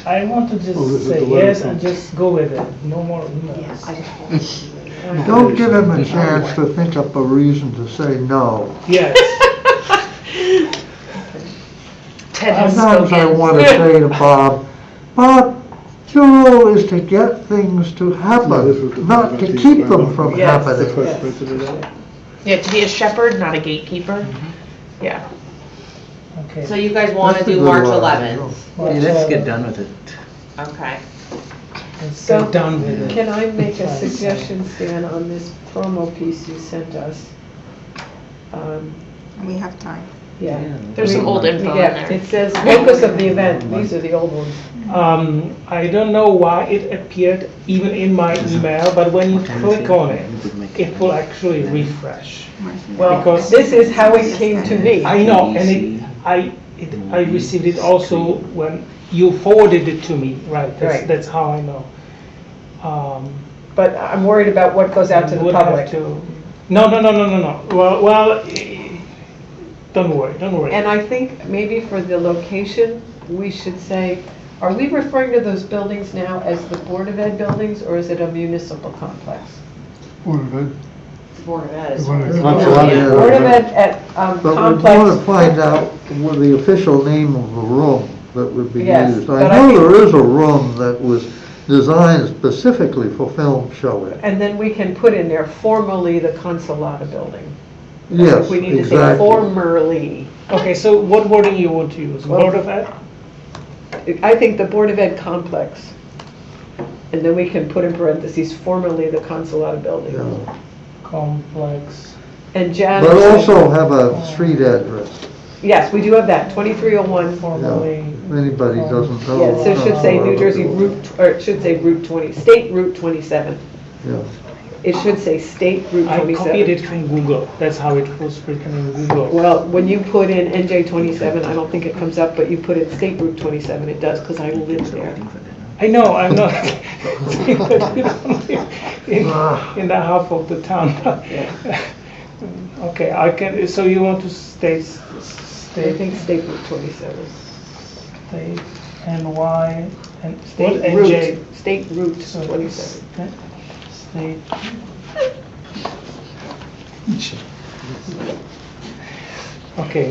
I want to Oh, this just is say the letter yes from- and just go with it, no more Yeah, emails. I just. Don't give him a chance to think up a reason to say no. Yes. Ted has Sometimes I spoken. want to say to Bob, your role is to get things to Yeah, this was happen, the not to Valentine's keep them environmental- from Yes. That's happening. what printed it out. Yeah, to be a shepherd, not a gatekeeper. Yeah. Okay. So you guys want to That's a do good March one. 11th? Yeah, let's get done with it. Okay. Let's So, get done with it. Can I make a Fine. suggestion, Stan, on this promo piece you sent us? We have time. Yeah. There's some old info in Yeah, there. it says focus of the event, these are the old ones. I don't know why it appeared even in my email, but when you click on it, it will actually refresh. Well, Because- this is how it came to me. I know, and I received it also when you forwarded it to me, right? Right. That's how I know. But I'm worried about what goes out to the Would have public. to- No. Well, don't worry. And I think maybe for the location, we should say, are we referring to those buildings now as the Board of Ed buildings, or is it a municipal complex? Board of Ed. Board of Ed is. Board of Ed. Yeah. Lots of lot of- Board of Ed at But we complex. want to find out what the official name of the room that would be Yes, used. but I I know think- there is a room that was designed specifically for film showing. And then we can put in there formerly the Consolata building. Yes, We need to say exactly. formerly. Okay, so what wording you want to use? Well- Board of Ed? I think the Board of Ed complex. And then we can put in parentheses formerly the Consolata building. Yeah. Complex. And Jan. But also have a street address, Yes, we do have that, 2301. yeah, Formerly. if anybody doesn't know. Yes, so it should say New Jersey Route. Route, or it should say Route 20, State Route 27. Yeah. It should say State Route I 27. copied it from Google. That's how it was written in Google. Well, when you put in NJ 27, I don't think it comes up, but you put in State Route 27, it does, because I live there. I know, I'm not saying that you don't live in the half of the town. Okay, I can, so you want to I think State Route 27. state NY and State what Route, NJ? State Route So 27. State. Okay.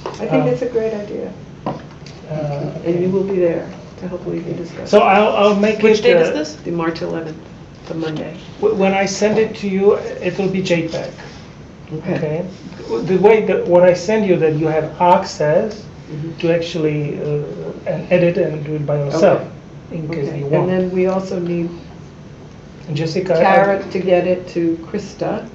I think it's a great idea, and you will be there to hopefully be discussed. So I'll make it. Which date is this? The March 11th, the Monday. When I send it to you, it will be JPEG. Okay. The way that what I send you, that you have access to actually and edit and do it by yourself, in case Okay, you and want. then we also need And Jessica. Tara to get it to Krista,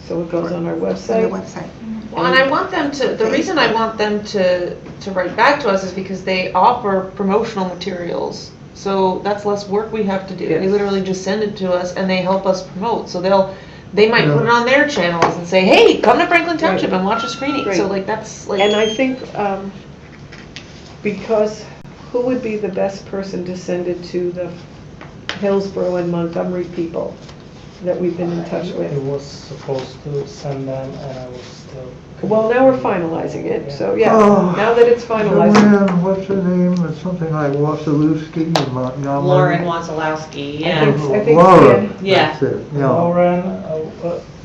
so it goes on our On the website. website. Well, and I want them to, the reason I want them to write back to us is because they offer promotional materials. So that's less work we have to do. They Yes. literally just send it to us and they help us promote. So they might Yeah. put it on their channels and say, hey, come to Franklin Township and watch a screening. Right. So like, that's like. And I think, because who would be the best person to send it to the Hillsborough and Montgomery people that we've been in touch I with? was supposed to send them, and I was still. Well, now we're finalizing it, so yeah, Oh, now that it's finalized. Joanne, what's her name? It's something like Wasilewski in Montgomery. Lauren Wasilowski, I yeah. think Lauren, Stan- Yeah. that's it, yeah. Lauren.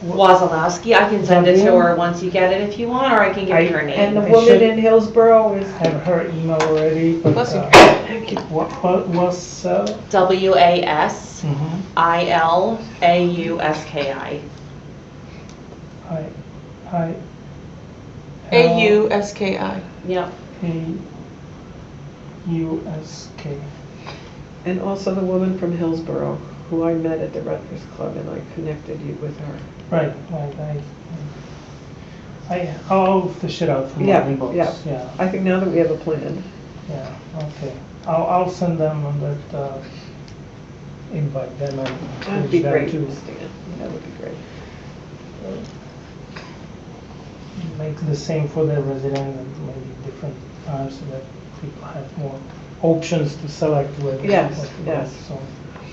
Wasilowski, I can send it to her once you get it if you want, or I can give you her And name. the I woman should- in Hillsborough is, Have her email already, but Bless you. what was WASILAUSKI. I AUSKI. Yep. AUSK. and also the woman from Hillsborough, who I met at the Rutgers Club, and I connected you with her. Right. I'll fish it out from my Yeah, inbox. yeah. Yeah. I think now that we have a plan. Yeah, okay. I'll send them on that, invite them and That'd be encourage them great, to Stan. That would be great. make the same for their resident and maybe different times so that people have more options to select where they Yes, want to go. yes. So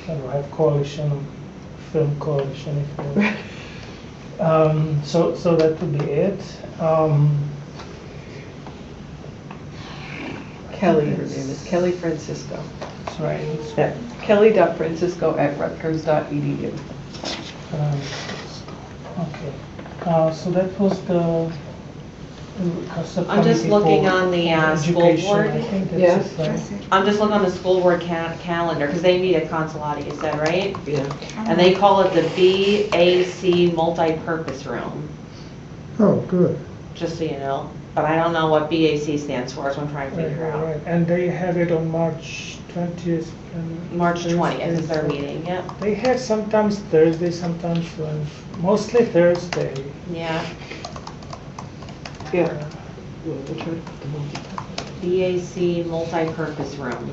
kind of have coalition, film coalition if you will. So that would be it. Kelly, her name is Kelly Francisco. That's right. Yeah, kelly.francisco@rutgers.edu. Okay. So that was the I'm just looking on the school education. board. I think Yeah. that's it, right? That's it. I'm just looking on the school board calendar, because they meet at Consolati, you said, right? Yeah. And they call it the BAC multi-purpose room, Oh, good. just so you know. But I don't know what BAC stands for, so I'm trying to Right, figure right, out. right. And they have it on March 20th. and March 20th is their Thursday. meeting, yep. They have sometimes Thursday, sometimes Wednesday, mostly Thursday. Yeah, Yeah. BAC multi-purpose room.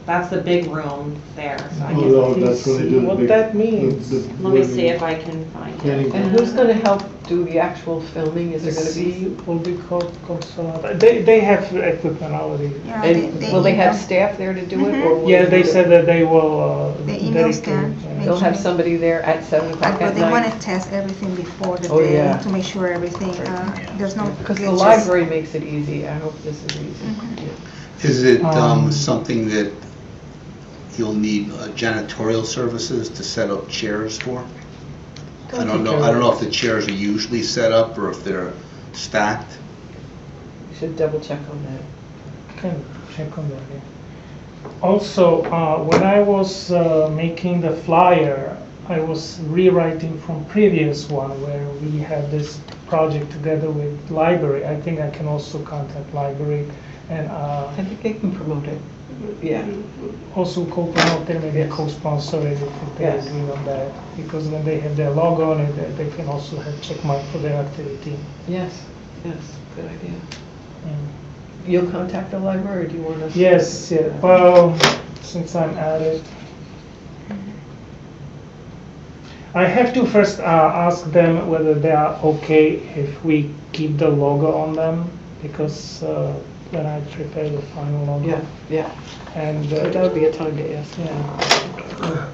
That's the big room there, so I Oh, guess, no, that's when they do the What big- that means. let me see if I can find Planning it. board. And who's gonna help do the actual filming? Is there gonna be? Will be called Consolata. They have equipment already. Yeah, And will they have email- staff there to do it, or? will Yeah, they do it- said that they will, They email dedicate. Stan. yeah. They'll have somebody there at 7:00 But at they want night? to test everything before the Oh, day yeah. to make sure everything, there's no Because the glitches. library makes it easy. I hope this is easy. Is it Um, something that you'll need janitorial services to set up chairs for? I don't know if the chairs are usually set up or if they're stacked. You should double check on that. Can check on that, yeah. Also, when I was making the flyer, I was rewriting from previous one where we had this project together with library. I think I can also contact library and I think they can promote it. Yeah. also co-promote it, maybe Yes. co-sponsor it if they Yes. agree on that. Because when they have their logo on it, they can also have check mark for their activity. Yes, yes, good idea. Mm. You'll contact the library, or do you want us? Yes, yeah, well, since I'm at it. I have to first ask them whether they are okay if we keep the logo on them, because when I prepare the final logo. Yeah, yeah. And, So that would be a time to ask. yeah.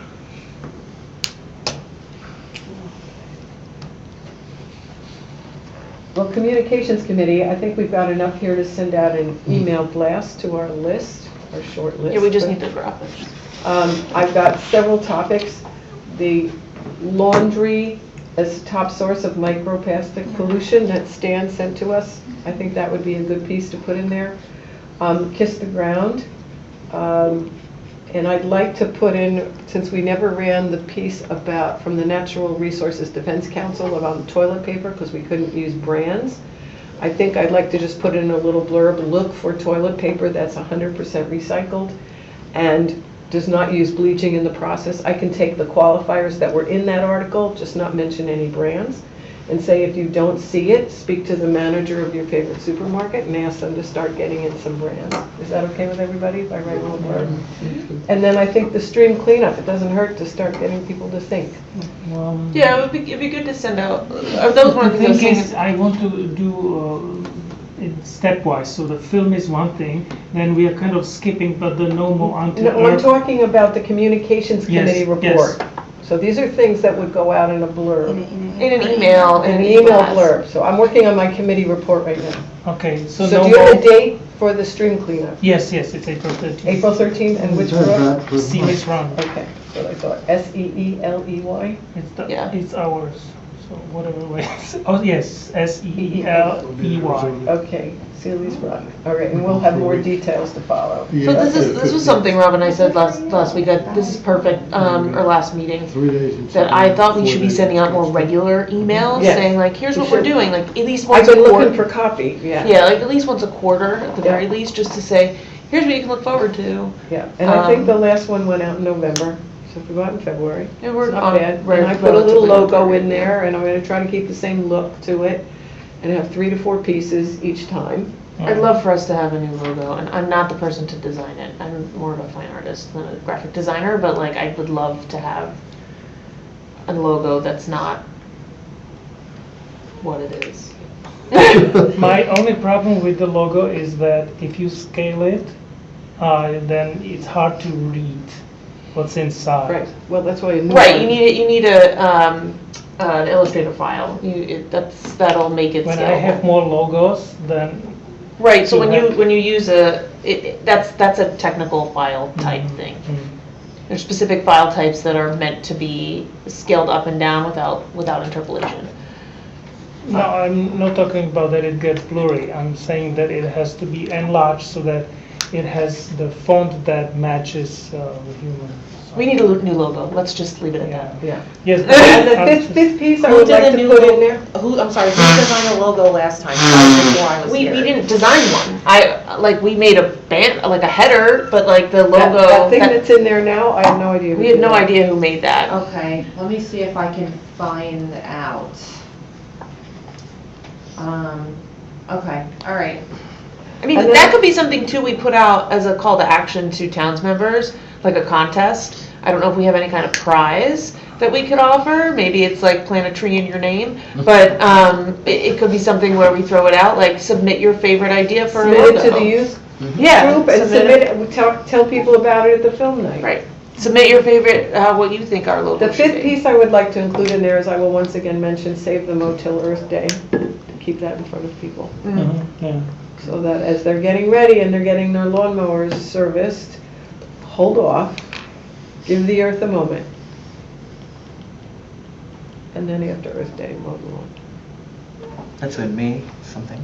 Well, Communications Committee, I think we've got enough here to send out an email blast to our list, our short list. Yeah, we just but- need the graphics. I've got several topics. The laundry as top source of microplastic pollution that Stan sent to us. I think that would be a good piece to put in there. Kiss the ground. And I'd like to put in, since we never ran the piece about, from the Natural Resources Defense Council about toilet paper, because we couldn't use brands, I think I'd like to just put in a little blurb, look for toilet paper that's 100% recycled and does not use bleaching in the process. I can take the qualifiers that were in that article, just not mention any brands, and say if you don't see it, speak to the manager of your favorite supermarket and ask them to start getting in some brands. Is that okay with everybody if I write a little blurb? And then I think the stream cleanup, it doesn't hurt to start getting people to think. Yeah, it'd be good to send out, are those one of The the things? thing is, I want to do it stepwise, so the film is one thing, then we are kind of skipping, but the no more until No, I'm Earth. talking about the Communications Yes, Committee yes. report. So these are things that would go out in a blurb, In an email. an and email blast. blurb. So I'm working on my committee report right now. Okay, so So no do you have a more. date for the stream cleanup? Yes, it's April 13th. April 13th, and which Says brook? that was Seamus Run. Okay, so I thought, S-E-E-L-E-Y? Yeah. It's ours, so whatever way. Oh, yes, SEELEY. Okay, Sealy's Rock. All right, and we'll have more details to follow. So this was something Rob and I said last week, that this is perfect, or last meeting, 3 days and that I thought we 4 should be days. sending out more regular emails, Yes. saying like, here's We what we're should. doing, like at least I've once a been looking for quarter. copy, yeah. Yeah, like at least once a quarter, at the Yeah. very least, just to say, here's what you can look forward to. Yeah, and I think Um, the last one went out in November, so if we go out in February, And we're it's not on bad. And I put a relatively little logo on in target, there, and I'm gonna try to keep the same look to it, and have 3 to 4 pieces each time. I'd love for us to have a new logo, and I'm not the person to design it. I'm more of a fine artist than a graphic designer, but like I would love to have a logo that's not what it is. My only problem with the logo is that if you scale it, then it's hard to read what's inside. Right, well, that's why a new Right, one- you need a an Illustrator file. That'll make it When scalable. I have more logos, then Right, so to have- when you use that's a technical file type thing. There's specific file types that are meant to be scaled up and down without interpolation. No, I'm not talking about that it gets blurry. I'm saying that it has to be enlarged so that it has the font that matches the human. We need a new logo. Let's just leave it at that. Yeah. Yes. And the fifth piece I Who would did like the to new put in logo? there. I'm sorry, who designed the logo last time? Before I was We here? didn't design one. We made a band, like a header, but like the logo. That thing that's in there now, I have no idea. who We had did no that. idea who made that. Okay, let me see if I can find out. Okay, all right. I mean, And then- that could be something too we put out as a call to action to towns members, like a contest. I don't know if we have any kind of prize that we could offer. Maybe it's like plant a tree in your name, but it could be something where we throw it out, like submit your favorite idea for a Submit logo. it to the youth Yeah, group and submit it, tell people about it at the film night. Right. Submit your favorite, what you think our logo The should fifth be. piece I would like to include in there is I will once again mention Save the Moat Till Earth Day, to keep that in front of people. Yeah. So that as they're getting ready and they're getting their lawnmowers serviced, hold off, give the earth a moment. And then after Earth Day, mow the lawn. That's in May something.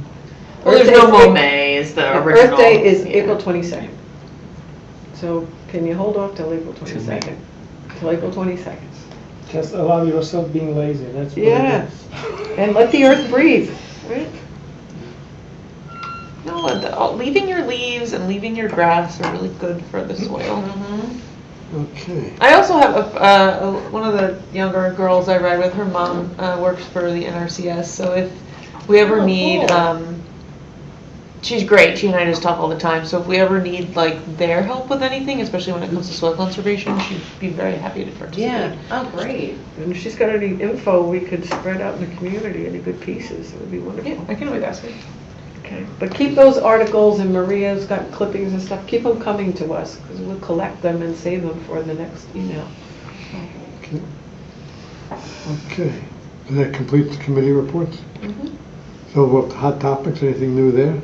Well, there's Earth no Day- Mo May is the original. Earth Day is Yeah. April 22nd. So can you hold off till April 22nd? Till April 22nd. Just allow yourself being lazy. That's what Yeah. it is. And let the earth breathe, right? No, leaving your leaves and leaving your grass are really good for the soil. Okay. I also have one of the younger girls I ride with. Her mom works for the NRCS, so if we ever need, she's great. She and I just talk all the time. So if we ever need like their help with anything, especially when it comes to soil conservation, she'd be very happy to participate. Yeah, oh, great. And if she's got any info we could spread out in the community, any good pieces, it would be wonderful. Yeah, I can always ask her. Okay, but keep those articles, and Maria's got clippings and stuff, keep them coming to us, because we'll collect them and save them for the next email. Okay. And that completes the committee reports? So what hot topics, anything new there?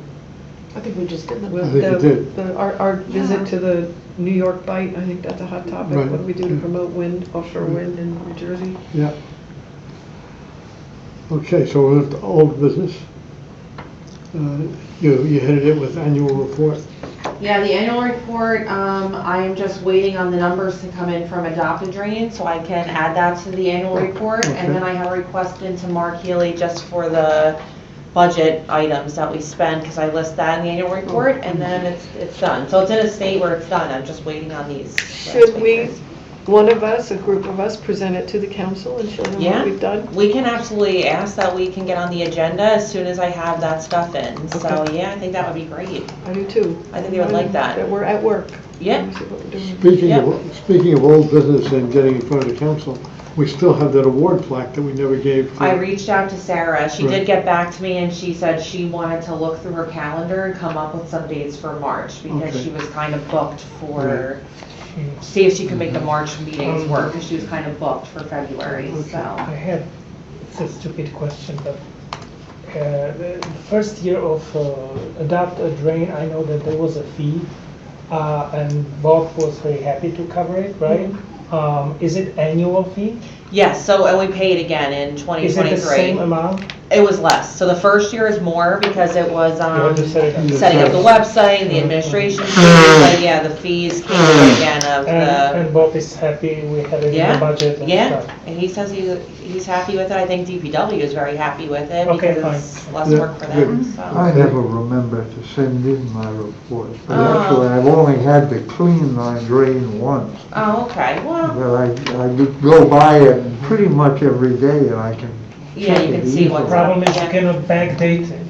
I think we just did them. Well, I think you did. Our visit to the New York Bite, I think that's a hot topic. Right. What do we do to promote wind, offshore wind in New Jersey? Yeah. Okay, so we're at the old business. You headed it with annual report. Yeah, the annual report, I am just waiting on the numbers to come in from Adopt a Drain, so I can add that to the annual report. Okay. And then I have a request into Mark Healy just for the budget items that we spend, because I list that in the annual report, and then it's done. So it's in a state where it's done, I'm just waiting on these. Should we, one of us, a group of us, present it to the council and show them Yeah. what we've done? We can absolutely ask that we can get on the agenda as soon as I have that stuff in. So, Okay. yeah, I think that would be great. I do too. I think they would like that. That we're at work. Yeah. See what we're doing. Speaking of old business and getting in front of the council, we still have that award plaque that we never gave. I reached out to Sarah. She Right. did get back to me and she said she wanted to look through her calendar and come up with some dates for March because Okay. she was kind of booked for, see if she could make the March meetings work because she was kind of booked for February, I so. had, it's a stupid question, but the first year of Adopt a Drain, I know that there was a fee, and Bob was very happy to cover it, right? Is it annual fee? Yes, so, and we paid again in Is it the 2023. same amount? It was less. So the first year is more because it was, had to set it up. setting up the website, the administration fees, but yeah, the fees came in again of the. And Bob is happy, we have it in Yeah, the budget and yeah, stuff. and he says he's happy with it. I think DPW is very happy with it Okay, because it's fine. less Yeah, work for them, good. so. I never remember to send in my reports, but Oh. actually I've only had to clean my drain once. Oh, okay, well, But I go by it pretty much every day and I can yeah, check you it can see easily. what's The problem up. is you Yeah. cannot backdate it.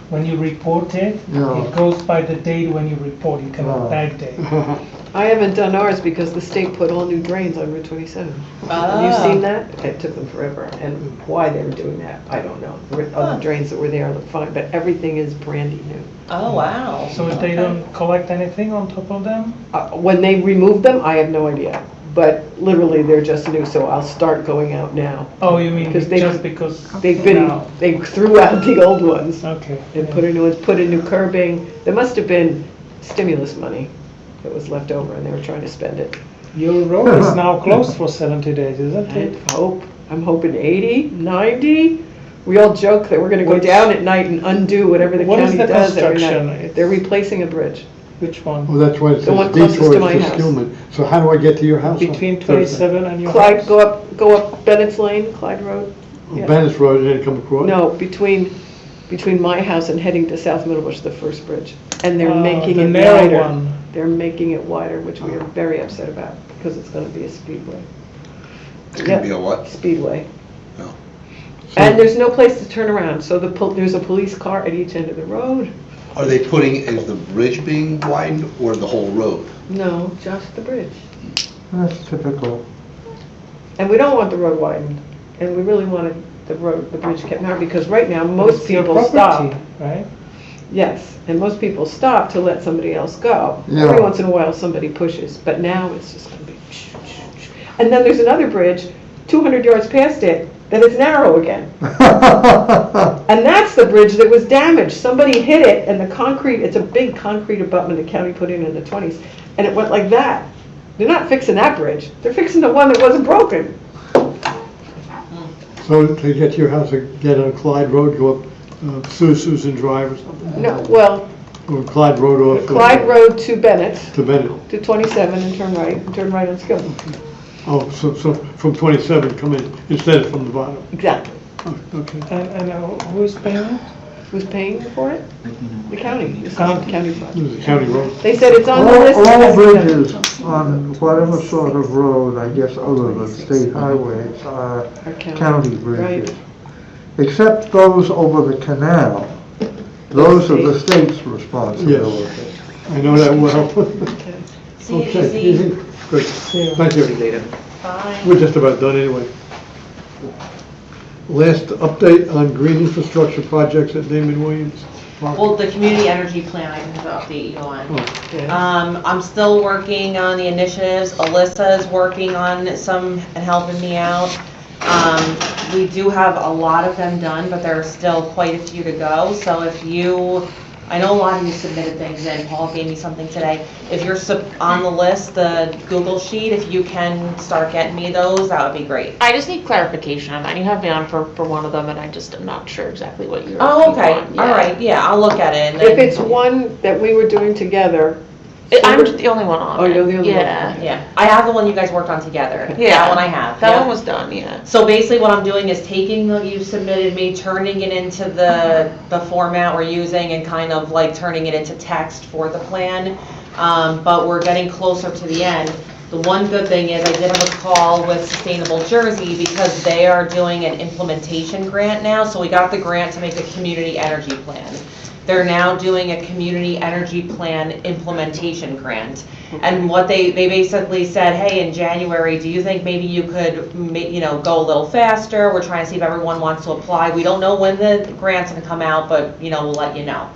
When you report it, Yeah. it goes by the date when you report, you cannot Oh. backdate. I haven't done ours because the state put all new drains on Route 27. Have you seen that? It took them forever, and why they were doing that, I don't know. The other drains that were there look fine, but everything is brandy new. Oh, wow. So if they don't collect anything on top of them? When they remove them, I have no idea, but literally, they're just new, so I'll start going out now. Oh, you mean Because they- just because? They've been, No. they threw out the old ones Okay. and put in new curbing. There must have been stimulus money that was left over, and they were trying to spend it. Your road is now closed for 70 days, isn't I it? hope, I'm hoping 80, 90. We all joke that we're gonna go What's- down at night and undo whatever the What is county the does every construction? night. They're replacing a bridge. Which one? Well, that's why it The one says closest detour to my to house. Stillman. So how do I get to your house? Between Thursday? 27 and your Clyde, house? go up Bennett's Lane, Clyde Road. Yeah. Bennett's Road and then come across? No, between my house and heading to South Middlebush, the first bridge. And they're Oh, making the it narrow wider. one. They're making it wider, which we are very upset about, because it's gonna be a speedway. It's gonna be a what? Speedway. No. And there's no place to turn around, so there's a police car at each end of the road. Are they is the bridge being widened or the whole road? No, just the bridge. That's typical. And we don't want the road widened, and we really wanted the bridge kept narrow, because right now, most It's your people property, stop. right? Yes, and most people stop to let somebody else go. Yeah. Every once in a while, somebody pushes, but now it's just gonna be. And then there's another bridge, 200 yards past it, that it's narrow again. And that's the bridge that was damaged. Somebody hit it, and the concrete, it's a big concrete abutment the county put in the 20s, and it went like that. They're not fixing that bridge, they're fixing the one that wasn't broken. So to get to your house, get on Clyde Road, go up Susan Drive or something? No, well, Or Clyde Road off? Clyde Road to Bennett, To Bennett. to 27, and turn right on Skill. Oh, so from 27 come in instead of from the bottom? Exactly. Oh, okay. And who is paying it? Who's paying for it? The county. This is the County. county This project. is a county road. They said it's on the All list. all bridges on whatever sort of road, I guess other than state highways, are Our county Right. bridges. Except those over the canal. Those are the state's responsibility. I know that well. See you Okay, easy. easy. Good. Thank you. Bye. We're just about done anyway. Last update on green infrastructure projects at Damon Williams Park. Well, the community energy plan I can update you on. Yeah. I'm still working on the initiatives. Alyssa's working on some and helping me out. We do have a lot of them done, but there are still quite a few to go. So if you, I know a lot of you submitted things in. Paul gave me something today. If you're on the list, the Google sheet, if you can start getting me those, that would be great. I just need clarification on that. You have me on for one of them, and I just am not sure exactly what you're. Oh, okay. you want. All Yeah. right. Yeah, I'll look at it. And If then- it's one that we were doing together. I'm the only one on Oh, it. you're the only one. Yeah. Yeah, I have the one you guys worked on together. Yeah. That one I have. That Yep. one was done, yeah. So basically what I'm doing is taking what you submitted me, turning it into the format we're using and kind of like turning it into text for the plan. But we're getting closer to the end. The one good thing is I did have a call with Sustainable Jersey because they are doing an implementation grant now. So we got the grant to make a community energy plan. They're now doing a community energy plan implementation grant. And what they basically said, hey, in January, do you think maybe you could, go a little faster? We're trying to see if everyone wants to apply. We don't know when the grant's gonna come out, but, we'll let you know.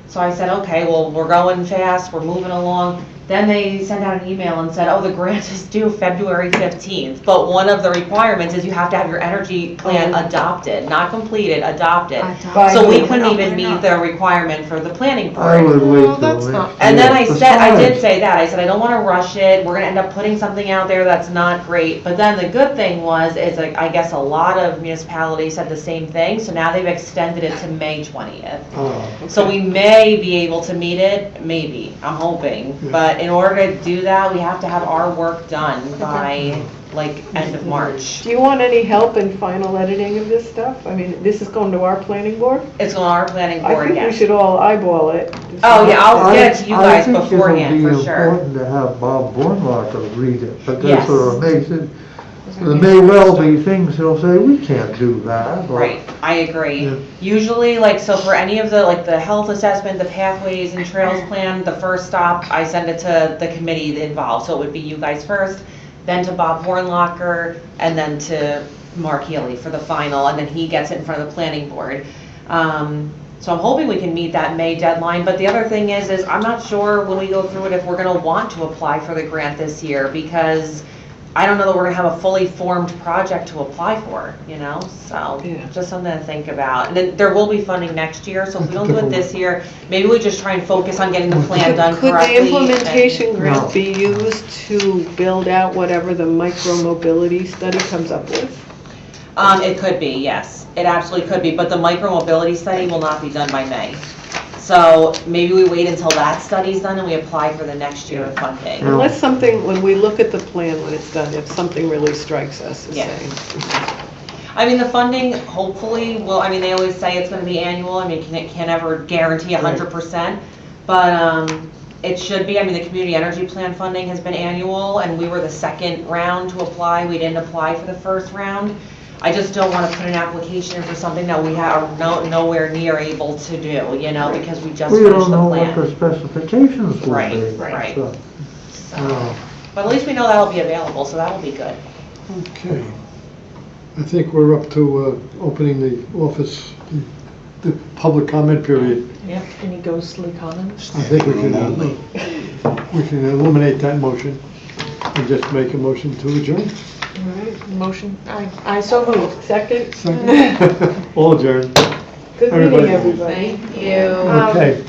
So I said, okay, well, we're going fast, we're moving along. Then they sent out an email and said, oh, the grant is due February 15th. But one of the requirements is you have to have your energy plan adopted, not completed, adopted. By So we who? couldn't even meet the requirement for the planning I board. would wait Well, till that's next not- And then year. I did Besides, say that, I said, I don't wanna rush it, we're gonna end up putting something out there that's not great. But then the good thing is like, I guess a lot of municipalities said the same thing, so now they've extended it to May 20th. Oh, So we may be able to meet it, maybe, I'm hoping. But in order to do that, we have to have our work done by like end of March. Do you want any help in final editing of this stuff? I mean, this is going to our planning board? It's on our planning I board, think we yes. should all eyeball it. Oh, yeah, I'll get it to you guys I beforehand, for think it'll be sure. important to have Bob Bornwacker read it, because Yes. there are amazing, There may well be things they'll say, we can't do that. or- Right, I agree. Yeah. Usually, like, so for any of the, like, the health assessment, the pathways and trails plan, the first stop, I send it to the committee involved. So it would be you guys first, then to Bob Hornlocker, and then to Mark Healy for the final, and then he gets it in front of the planning board. So I'm hoping we can meet that May deadline, but the other thing is I'm not sure when we go through it if we're gonna want to apply for the grant this year, because I don't know that we're gonna have a fully formed project to apply for, you know? So, Yeah. just something to think about. And then there will be funding next year, so if we don't do it this year, maybe we just try and focus on getting the plan done Could correctly. the implementation No. grant be used to build out whatever the micro-mobility study comes up with? It could be, yes. It absolutely could be, but the micro-mobility study will not be done by May. So maybe we wait until that study's done and we apply for the next year of funding. Unless something, when we look at the plan when it's done, if something really strikes us as Yeah. saying. I mean, the funding hopefully will, I mean, they always say it's gonna be annual, I mean, can't ever guarantee 100%, but, it should be, I mean, the community energy plan funding has been annual, and we were the second round to apply, we didn't apply for the first round. I just don't wanna put an application in for something that we are nowhere near able to do, you know, because we just We finished don't the know what the plan. specifications will Right, be. right. so, So, but at least we know that'll be available, so that'll be good. Okay. I think we're up to opening the office, the public comment period. Yep, any ghostly comments? I think we can eliminate that motion and just make a motion to adjourn. All right, motion, I so moved. Second? Second. All adjourned. Good Everybody. meeting, everybody. Thank you. Okay.